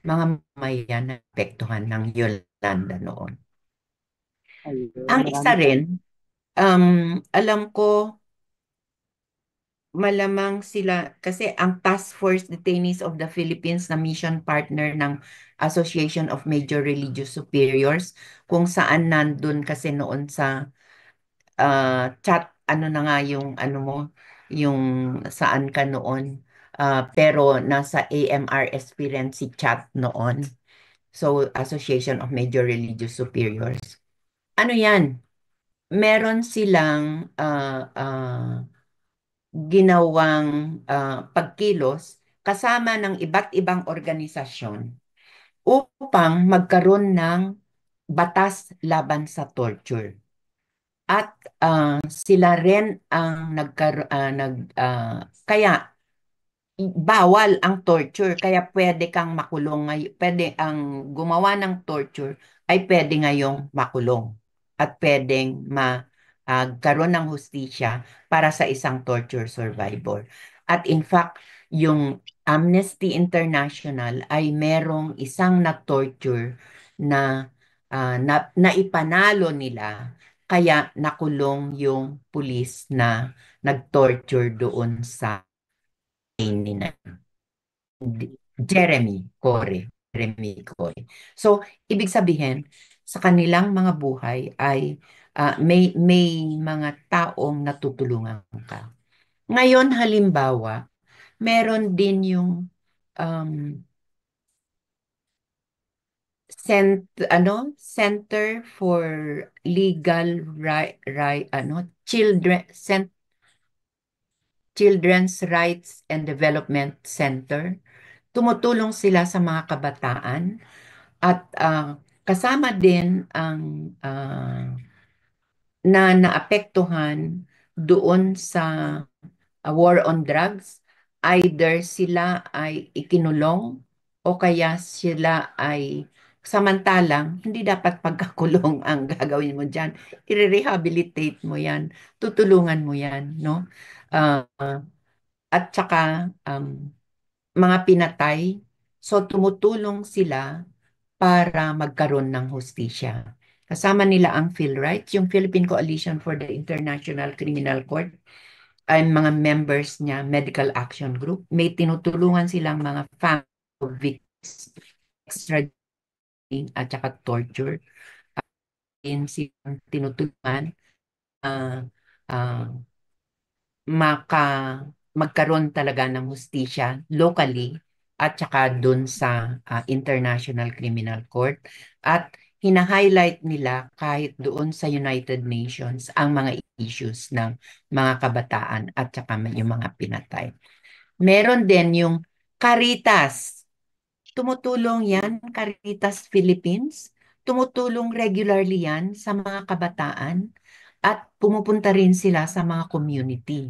mga mamayan na apektuhan ng Yolanda noon. Ang isa rin, alam ko malamang sila, kasi ang Task Force Detainees of the Philippines na mission partner ng Association of Major Religious Superiors, kung saan nandun kasi noon sa chat, na nga yung yung saan ka noon, pero nasa AMR experience si chat noon. So, Association of Major Religious Superiors. Ano yan? Meron silang ginawang pagkilos kasama ng iba't ibang organisasyon upang magkaroon ng batas laban sa torture. At sila rin ang kaya bawal ang torture, kaya pwede kang makulong, pwede ang gumawa ng torture ay pwede ngayong makulong at pwedeng magkaroon ng hustisya para sa isang torture survivor. At in fact, yung Amnesty International ay merong isang na-torture na naipanalo nila kaya nakulong yung pulis na nag-torture doon sa nina Jeremy Core. Jeremy Core. So, ibig sabihin, sa kanilang mga buhay ay may mga taong natutulungan ka. Ngayon, halimbawa, meron din yung um, Center for Legal Children's Rights and Development Center. Tumutulong sila sa mga kabataan at kasama din ang na naapektuhan doon sa war on drugs. Either sila ay ikinulong o kaya sila ay samantalang hindi dapat pagkakulong ang gagawin mo dyan. I-rehabilitate mo yan. Tutulungan mo yan, no? Uh, at saka mga pinatay. So tumutulong sila para magkaroon ng hustisya. Kasama nila ang PhilRights, yung Philippine Coalition for the International Criminal Court, ay mga members niya, Medical Action Group. May tinutulungan silang mga family of victims, extraditing at saka torture. Silang tinutulungan magkaroon talaga ng hustisya locally at saka dun sa International Criminal Court. At hina-highlight nila kahit doon sa United Nations ang mga issues ng mga kabataan at saka yung mga pinatay. Meron din yung Caritas. Tumutulong yan, Caritas Philippines. Tumutulong regularly yan sa mga kabataan at pumupunta rin sila sa mga community.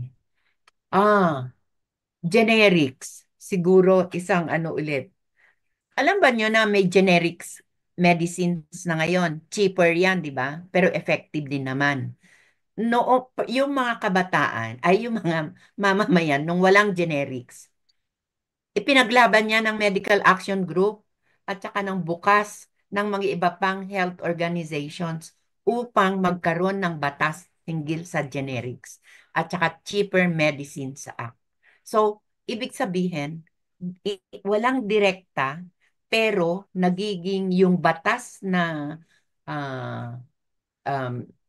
Generics. Siguro isang ulit. Alam ba nyo na may generics medicines na ngayon? Cheaper yan, di ba? Pero effective din naman. No, yung mga kabataan, ay yung mga mamamayan nung walang generics, ipinaglaban niya ng Medical Action Group at saka ng bukas ng mga iba pang health organizations upang magkaroon ng batas hinggil sa generics at saka Cheaper Medicines Act. So, ibig sabihin, walang direkta pero nagiging yung batas na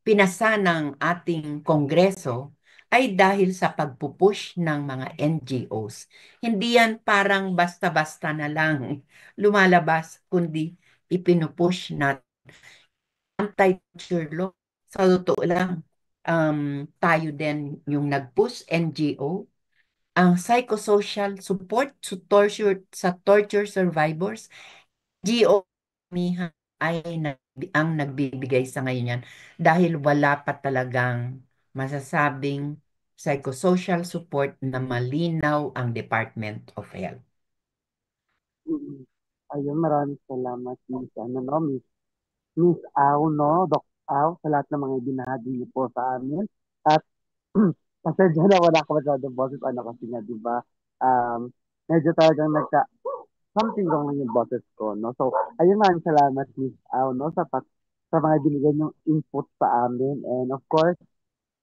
pinasa ng ating Kongreso ay dahil sa pagpupush ng mga NGOs. Hindi yan parang basta-basta na lang lumalabas, kundi ipinupush na anti-torture law. Sa totoo lang, tayo din yung nag-push NGO, ang psychosocial support sa torture survivors, NGO ay ang nagbibigay sa ngayon yan dahil wala pa talagang masasabing psychosocial support na malinaw ang Department of Health. Ayun, maraming salamat, Miss Au, no? Doc Au, sa lahat ng mga ibinahagi niyo po sa amin. At pasensya na wala ka masyadong boses, kasi nga, di ba? Medyo talagang something wrong lang yung boses ko, no? So, ayun, maraming salamat, Miss Au, no? Sa mga binigay niyong input sa amin. And of course,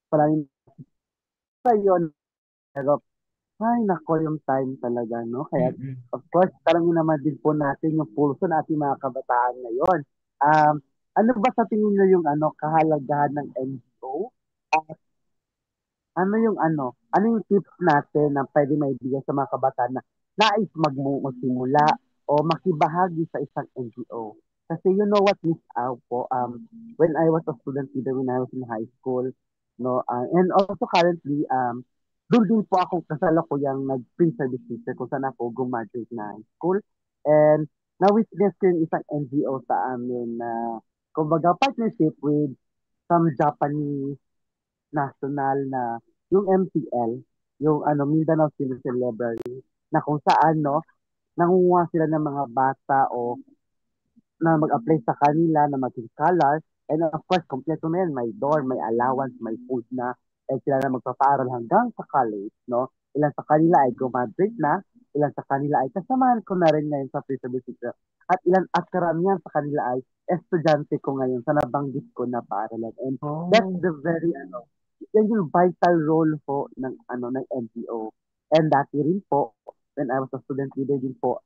maraming sa yun. Pero, ay, nako yung time talaga, no? Kaya, of course, talangin naman din po natin yung pulso ng ating mga kabataan ngayon. Ano ba sa tingin niyo yung kahalagahan ng NGO? Ano yung tips natin na pwede maibigay sa mga kabataan na nais magsimula o makibahagi sa isang NGO? Kasi you know what, Miss Au po, when I was a student, either when I was in high school, no, and also currently, doon din po ako kasalukuyang nag-pre-service teacher kung saan ako gumaduate na high school. And na-witness ko yung isang NGO sa amin na kumbaga partnership with some Japanese national na yung MTL, yung Mindanao Citizen Library, na kung saan nangunguha sila ng mga bata o na mag-apply sa kanila na maging scholar. And of course, kompleto na yan. May dorm, may allowance, may food na. And sila na magpapaaral hanggang sa college, no? Ilan sa kanila ay graduate na, ilan sa kanila ay kasamahan ko na rin ngayon sa pre-service teacher. At karamihan sa kanila ay estudyante ko ngayon sa nabanggit ko na paaralan. And that's the very, yan yung vital role po ng NGO. And dati rin po, when I was a student leader din po,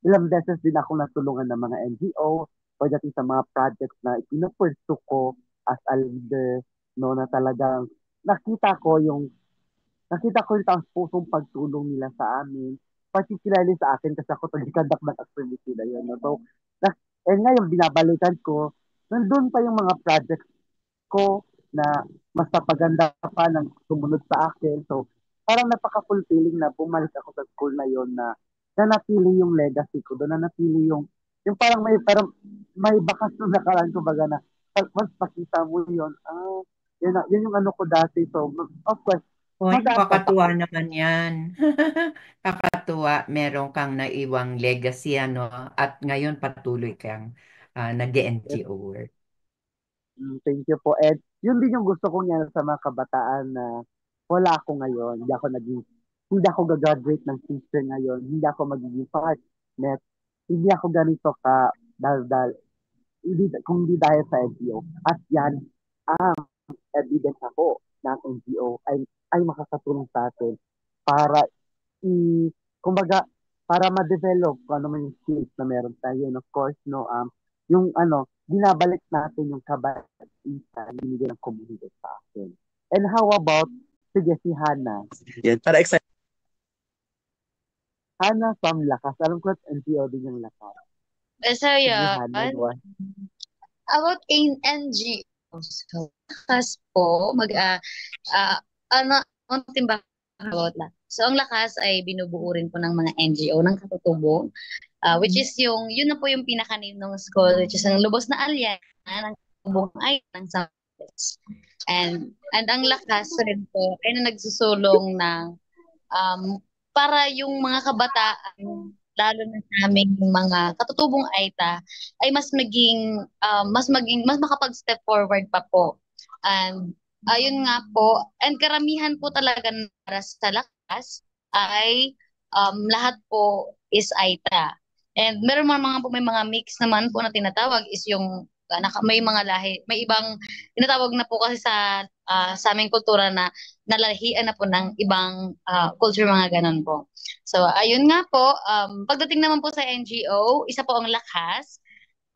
ilang beses din ako natulungan ng mga NGO pagdating sa mga projects na ipinapursu ko as a leader, no, na talagang nakita ko yung taos pusong pagtulong nila sa amin, particularly sa akin kasi ako tagikandak ng activity na yun. No? So, ngayon binabalikan ko, nandun pa yung mga projects ko na mas napaganda pa ng sumunod sa akin. So, parang napaka-fulfilling na bumalik ako sa school na yon na nanatili yung legacy ko doon, nanatili yung parang may bakas na nakaraan ko baga na once pakita mo yun, yun yung ano ko dati. So, of course, Hoy, mag-aatat kakatuwa ako. naman yan. Kakatuwa, meron kang naiwang legacy, at ngayon patuloy kang nag-NGO work. Thank you po. And yun din yung gusto kong yan sa mga kabataan na wala ako ngayon. Hindi ako gagraduate ng teacher ngayon. Hindi ako magiging partner. Hindi ako ganito dahil kung hindi dahil sa NGO. At yan ang evidence ako ng NGO ay makakatulong sa atin para kumbaga, para ma-develop kung ano man yung skills na meron tayo. And of course, no, binabalik natin yung kabaitan na binigay ng komunidad sa atin. And how about, sige, si Hannah. Yan, para excited. Hannah from Lakas. Alam ko at NGO din yung Lakas. So, Sige, yeah. Hannah, go ahead. About NGOs, Lakas po, konting about lang. So, ang Lakas ay binubuo rin po ng mga NGO ng katutubo, which is yun na po yung pinaka-name ng school, which is ang Lubos na Alyansa ng Katutubong ay ng Zambales. And ang Lakas rin po ay na nagsusulong ng para yung mga kabataan, lalo na sa aming mga katutubong AITA, ay mas makapag-step forward pa po. And ayun nga po, and karamihan po talaga para sa Lakas ay lahat po is AITA. And meron may mga mix naman po na tinatawag is yung may mga lahi, may ibang tinatawag na po kasi sa aming kultura na nalahian na po ng ibang culture, mga ganun po. So ayun nga po, pagdating naman po sa NGO, isa po ang Lakas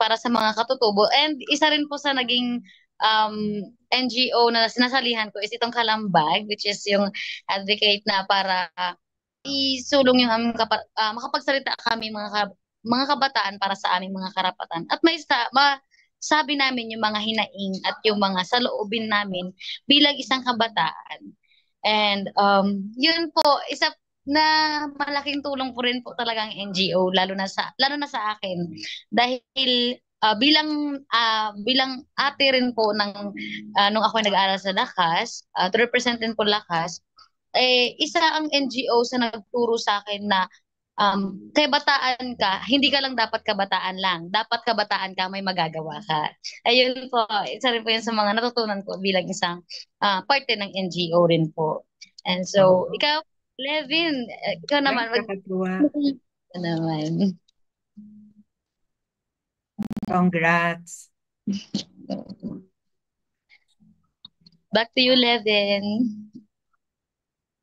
para sa mga katutubo, and isa rin po sa naging NGO na sinasalihan ko is itong Kalambag, which is yung advocate na para isulong yung makapagsalita kami mga kabataan para sa aming mga karapatan. At sabi namin yung mga hinaing at yung mga saloobin namin bilang isang kabataan. And yun po, isa na malaking tulong po rin po talagang NGO, lalo na sa akin, dahil bilang ate rin po nung ako nag-aaral sa Lakas, to represent din po Lakas, isa ang NGO sa nagturo sa akin na kabataan ka, hindi ka lang dapat kabataan lang. Dapat kabataan ka, may magagawa ka. Ayun po, isa rin po yun sa mga natutunan ko bilang isang parte ng NGO rin po. And so, ikaw, Levin, ikaw naman. Ikaw naman. Congrats. Back to you, Levin.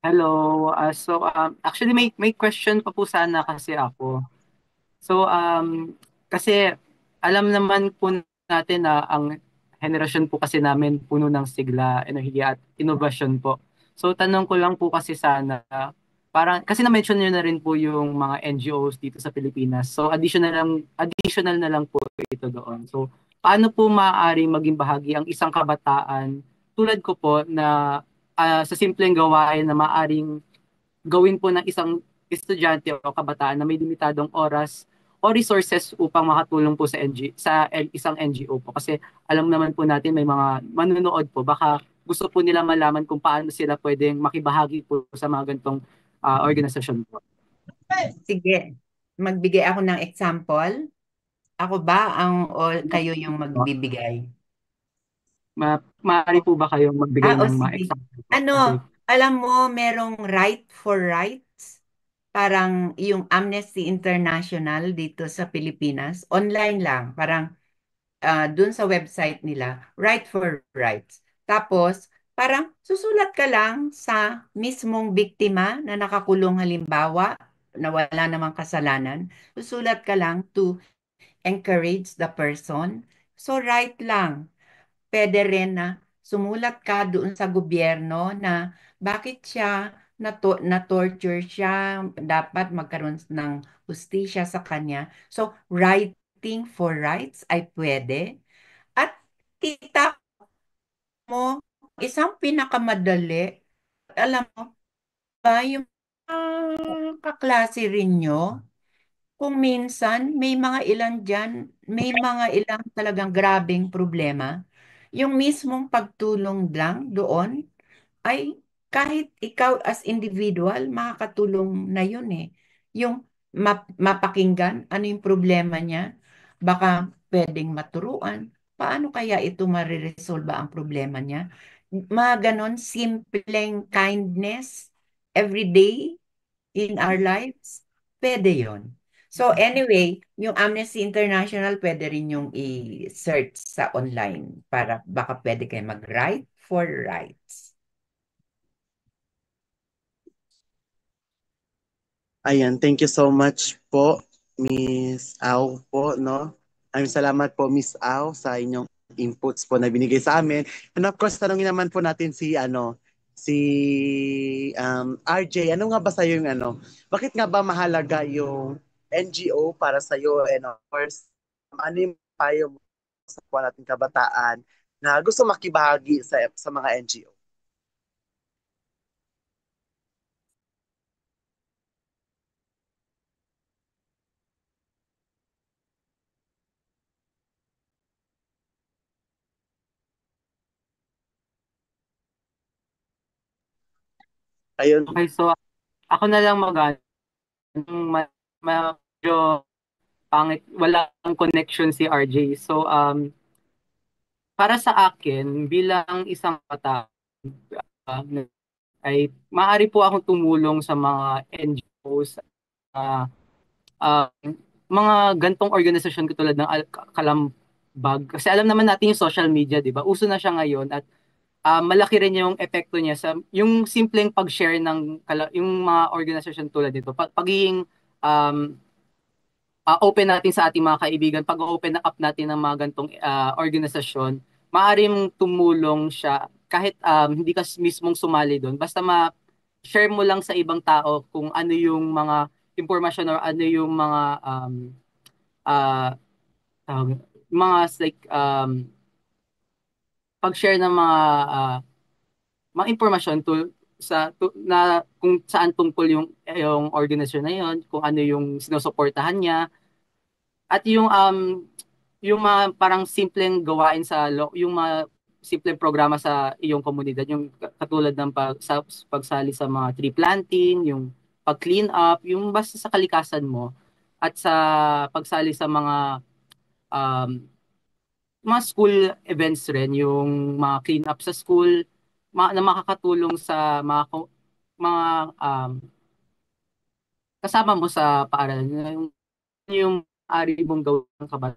Hello. Actually may question pa po sana kasi ako. So kasi alam naman po natin na ang henerasyon po kasi namin puno ng sigla, enerhiya at inobasyon po. So tanong ko lang po kasi sana, parang kasi na-mention niyo na rin po yung mga NGOs dito sa Pilipinas. So additional na lang po ito doon. So paano po maaaring maging bahagi ang isang kabataan tulad ko po na sa simpleng gawain na maaring gawin po ng isang estudyante o kabataan na may limitadong oras o resources upang makatulong po sa isang NGO po. Kasi alam naman po natin may mga manunood po, baka gusto po nila malaman kung paano sila pwedeng makibahagi po sa mga ganitong organisasyon po. Sige, magbigay ako ng example. Ako ba o kayo yung magbibigay? Maaari po ba kayong magbigay ng mga sige. example? alam mo, merong Right for Rights, parang yung Amnesty International dito sa Pilipinas, online lang, parang dun sa website nila, Right for Rights. Tapos, parang susulat ka lang sa mismong biktima na nakakulong halimbawa, na wala namang kasalanan, susulat ka lang to encourage the person. So, right lang. Pwede rin na sumulat ka doon sa gobyerno na bakit siya na-torture siya, dapat magkaroon ng hustisya sa kanya. So, writing for rights ay pwede. At kita mo, isang pinakamadali, alam mo ba, yung kaklase rin nyo, kung minsan may mga ilan dyan, may mga ilang talagang grabing problema, yung mismong pagtulong lang doon ay kahit ikaw as individual, makakatulong na yun eh. Yung mapakinggan ano yung problema niya, baka pwedeng maturuan, paano kaya ito mariresolba ang problema niya. Mga ganon, simpleng kindness everyday in our lives, pwede yon. So anyway, yung Amnesty International, pwede rin yung i-search sa online para baka pwede kayo mag-write for rights. Ayan, thank you so much po, Miss Au po, no? Ay, salamat po, Miss Au, sa inyong inputs po na binigay sa amin. And of course, tanongin naman po natin si RJ, ano nga ba sa'yo yung bakit nga ba mahalaga yung NGO para sa'yo? And of course, ano yung payo mo sa kapwa nating kabataan na gusto makibahagi sa mga NGO? Ayun. Okay, so ako na lang medyo pangit, walang connection si RJ. So, para sa akin, bilang isang bata, uh, ay maaari po akong tumulong sa mga NGOs, uh, mga gantong organisasyon katulad ng Kalambag. Kasi alam naman natin yung social media, di ba? Uso na siya ngayon at malaki rin yung epekto niya sa yung simpleng pag-share ng yung mga organisasyon tulad nito. Pagiging open natin sa ating mga kaibigan, pag-open up natin ng mga gantong organisasyon, maaaring tumulong siya kahit hindi ka mismong sumali doon. Basta ma-share mo lang sa ibang tao kung ano yung mga impormasyon or ano yung mga uh, mga like pag-share ng mga impormasyon na kung saan tungkol yung organisasyon na yon, kung ano yung sinusuportahan niya, at yung mga parang simpleng gawain yung mga simpleng programa sa iyong komunidad, yung katulad ng pagsali sa mga tree planting, yung pag-clean up, yung basta sa kalikasan mo, at sa pagsali sa um, mga school events rin, yung mga clean up sa school, na makakatulong sa mga kasama mo sa paaralan, yung ari mong gawin kabat.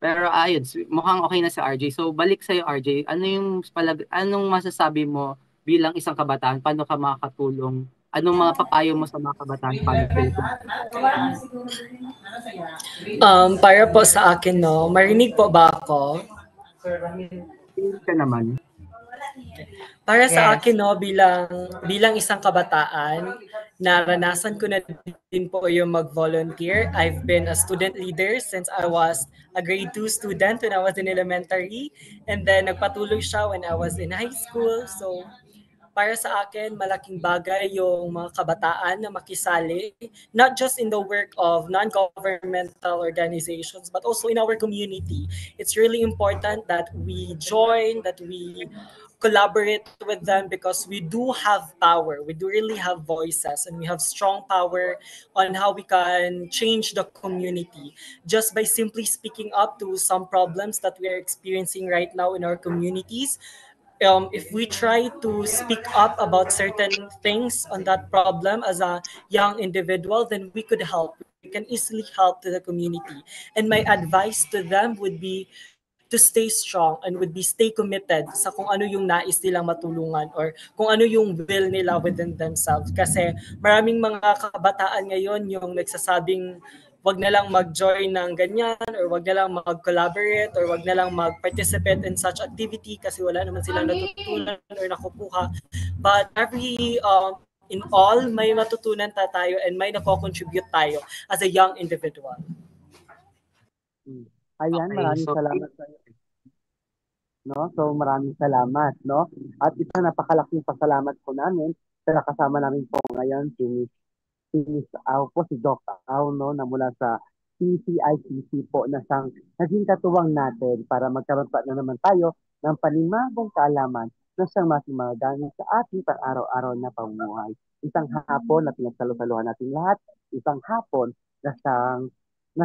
Pero ayun, mukhang okay na si RJ. So balik sa iyo RJ, anong masasabi mo bilang isang kabataan? Paano ka makakatulong? Anong mga papayo mo sa mga kabataan paano sila Para po sa akin, no, marinig po ba ako? ka naman? Para sa akin, no, bilang isang kabataan, naranasan ko na din po yung mag-volunteer. I've been a student leader since I was a grade 2 student when I was in elementary. And then nagpatuloy siya when I was in high school. So para sa akin, malaking bagay yung mga kabataan na makisali, not just in the work of non-governmental organizations, but also in our community. It's really important that we join, that we collaborate with them because we do have power. We do really have voices and we have strong power on how we can change the community just by simply speaking up to some problems that we are experiencing right now in our communities. if we try to speak up about certain things on that problem as a young individual, then we could help. We can easily help to the community. And my advice to them would be to stay strong and would be stay committed sa kung ano yung nais nilang matulungan or kung ano yung will nila within themselves. Kasi maraming mga kabataan ngayon yung nagsasabing wag na lang mag-join ng ganyan or wag na lang mag-collaborate or wag na lang mag-participate in such activity kasi wala naman silang natutunan or nakukuha. But in all, may matutunan tayo and may nako-contribute tayo as a young individual. Ayan, Okay, maraming so salamat sa iyo. No? So maraming salamat, no? At isang napakalaking pasalamat po namin sa nakasama namin po ngayon si Miss Au po, si Doc Au, no, na mula sa PCICC po na siyang naging katuwang natin para magkaroon pa na naman tayo ng panimagong kaalaman na siyang mating magagamit sa ating pang-araw-araw na pamumuhay. Isang hapon na pinagsalo-saluhan natin lahat, isang hapon na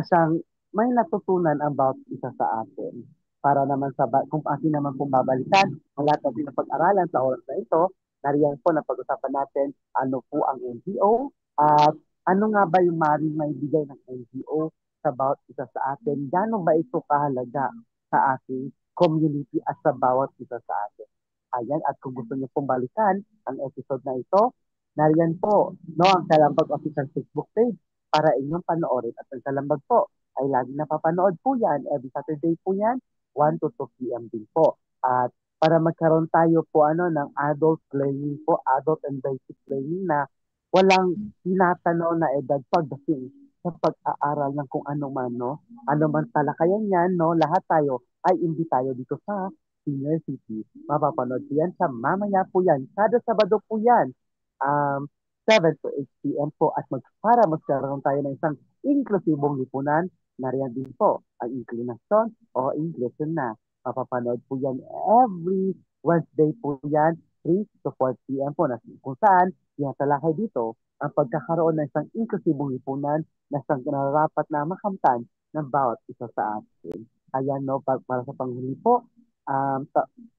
siyang may natutunan about isa sa atin. Para naman kung atin naman pong babalikan ang lahat ng pinapag-aralan sa oras na ito, nariyan po na pag-usapan natin ano po ang NGO at ano nga ba yung maaaring maibigay ng NGO about isa sa atin, gano'n ba ito kahalaga sa ating community at sa bawat isa sa atin. Ayan, at kung gusto niyo pong balikan ang episode na ito, nariyan po no, ang Kalambag Official Facebook page para inyong panoorin. At ang Kalambag po ay lagi napapanood po yan, every Saturday po yan, 1 to 2 p.m. din po. At para magkaroon tayo po ng adult learning po, adult and basic learning na walang tinatanaw na edad pagdating sa pag-aaral ng kung ano man, no? Ano man talakayan yan, no? Lahat tayo ay tayo dito sa Senior City. Mapapanood po yan sa mamaya po yan. Kada Sabado po yan. 7 to 8 p.m. po at para magkaroon tayo ng isang inklusibong lipunan, nariyan din po ang inclination o English na. Mapapanood po yan every Wednesday po yan, 3 to 4 p.m. po na kung saan tinatalakay dito ang pagkakaroon ng isang inklusibong lipunan na isang nararapat na makamtan ng bawat isa sa atin. Ayan, no, para sa panghuli po,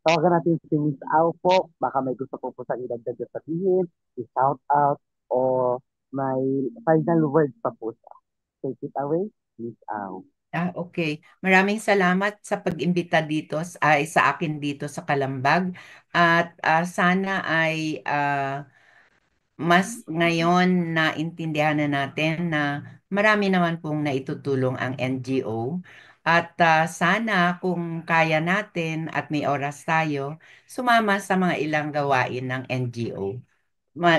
tawagan natin si Miss Au po, baka may gusto po sa idagdag na sabihin, i-shout out, o may final words pa po siya. Take it away, Miss Au. Okay. Maraming salamat sa pag-imbita dito sa akin dito sa Kalambag. At sana ay mas ngayon naintindihan na natin na marami naman pong naitutulong ang NGO. At sana kung kaya natin at may oras tayo, sumama sa mga ilang gawain ng NGO.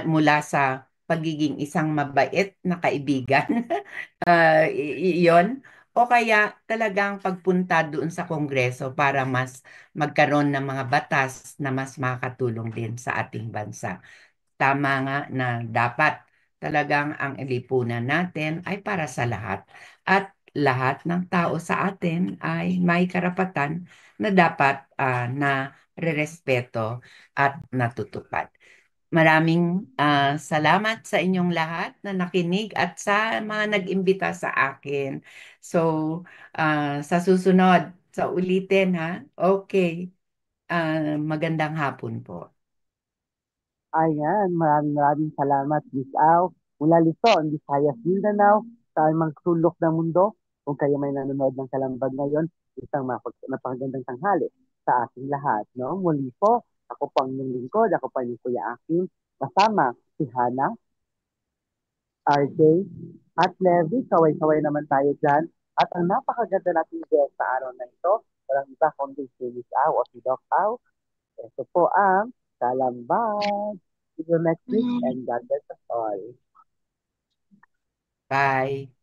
Mula sa pagiging isang mabait na kaibigan, iyon, o kaya talagang pagpunta doon sa Kongreso para mas magkaroon ng mga batas na mas makakatulong din sa ating bansa. Tama nga na dapat talagang ang lipunan natin ay para sa lahat at lahat ng tao sa atin ay may karapatan na dapat na rerespeto at natutupad. Maraming salamat sa inyong lahat na nakinig at sa mga nag-imbita sa akin. So, sa susunod, sa ulitin ha? Okay. Magandang hapon po. Ayan, maraming salamat, Miss Au. Mula Luzon, Visayas, Mindanao, sa mang sulok ng mundo, kung kayo may nanonood ng Kalambag ngayon, isang napakagandang tanghali sa ating lahat. No? Muli po, ako po ang inyong lingkod, ako po ang Kuya Akim, kasama si Hana, RJ, at Levi, kaway-kaway naman tayo dyan. At ang napakaganda natin guest sa araw na ito, walang iba kundi si Miss Au o si Doc Au. Ito po ang Kalambag. See you next week and God bless us all. Bye.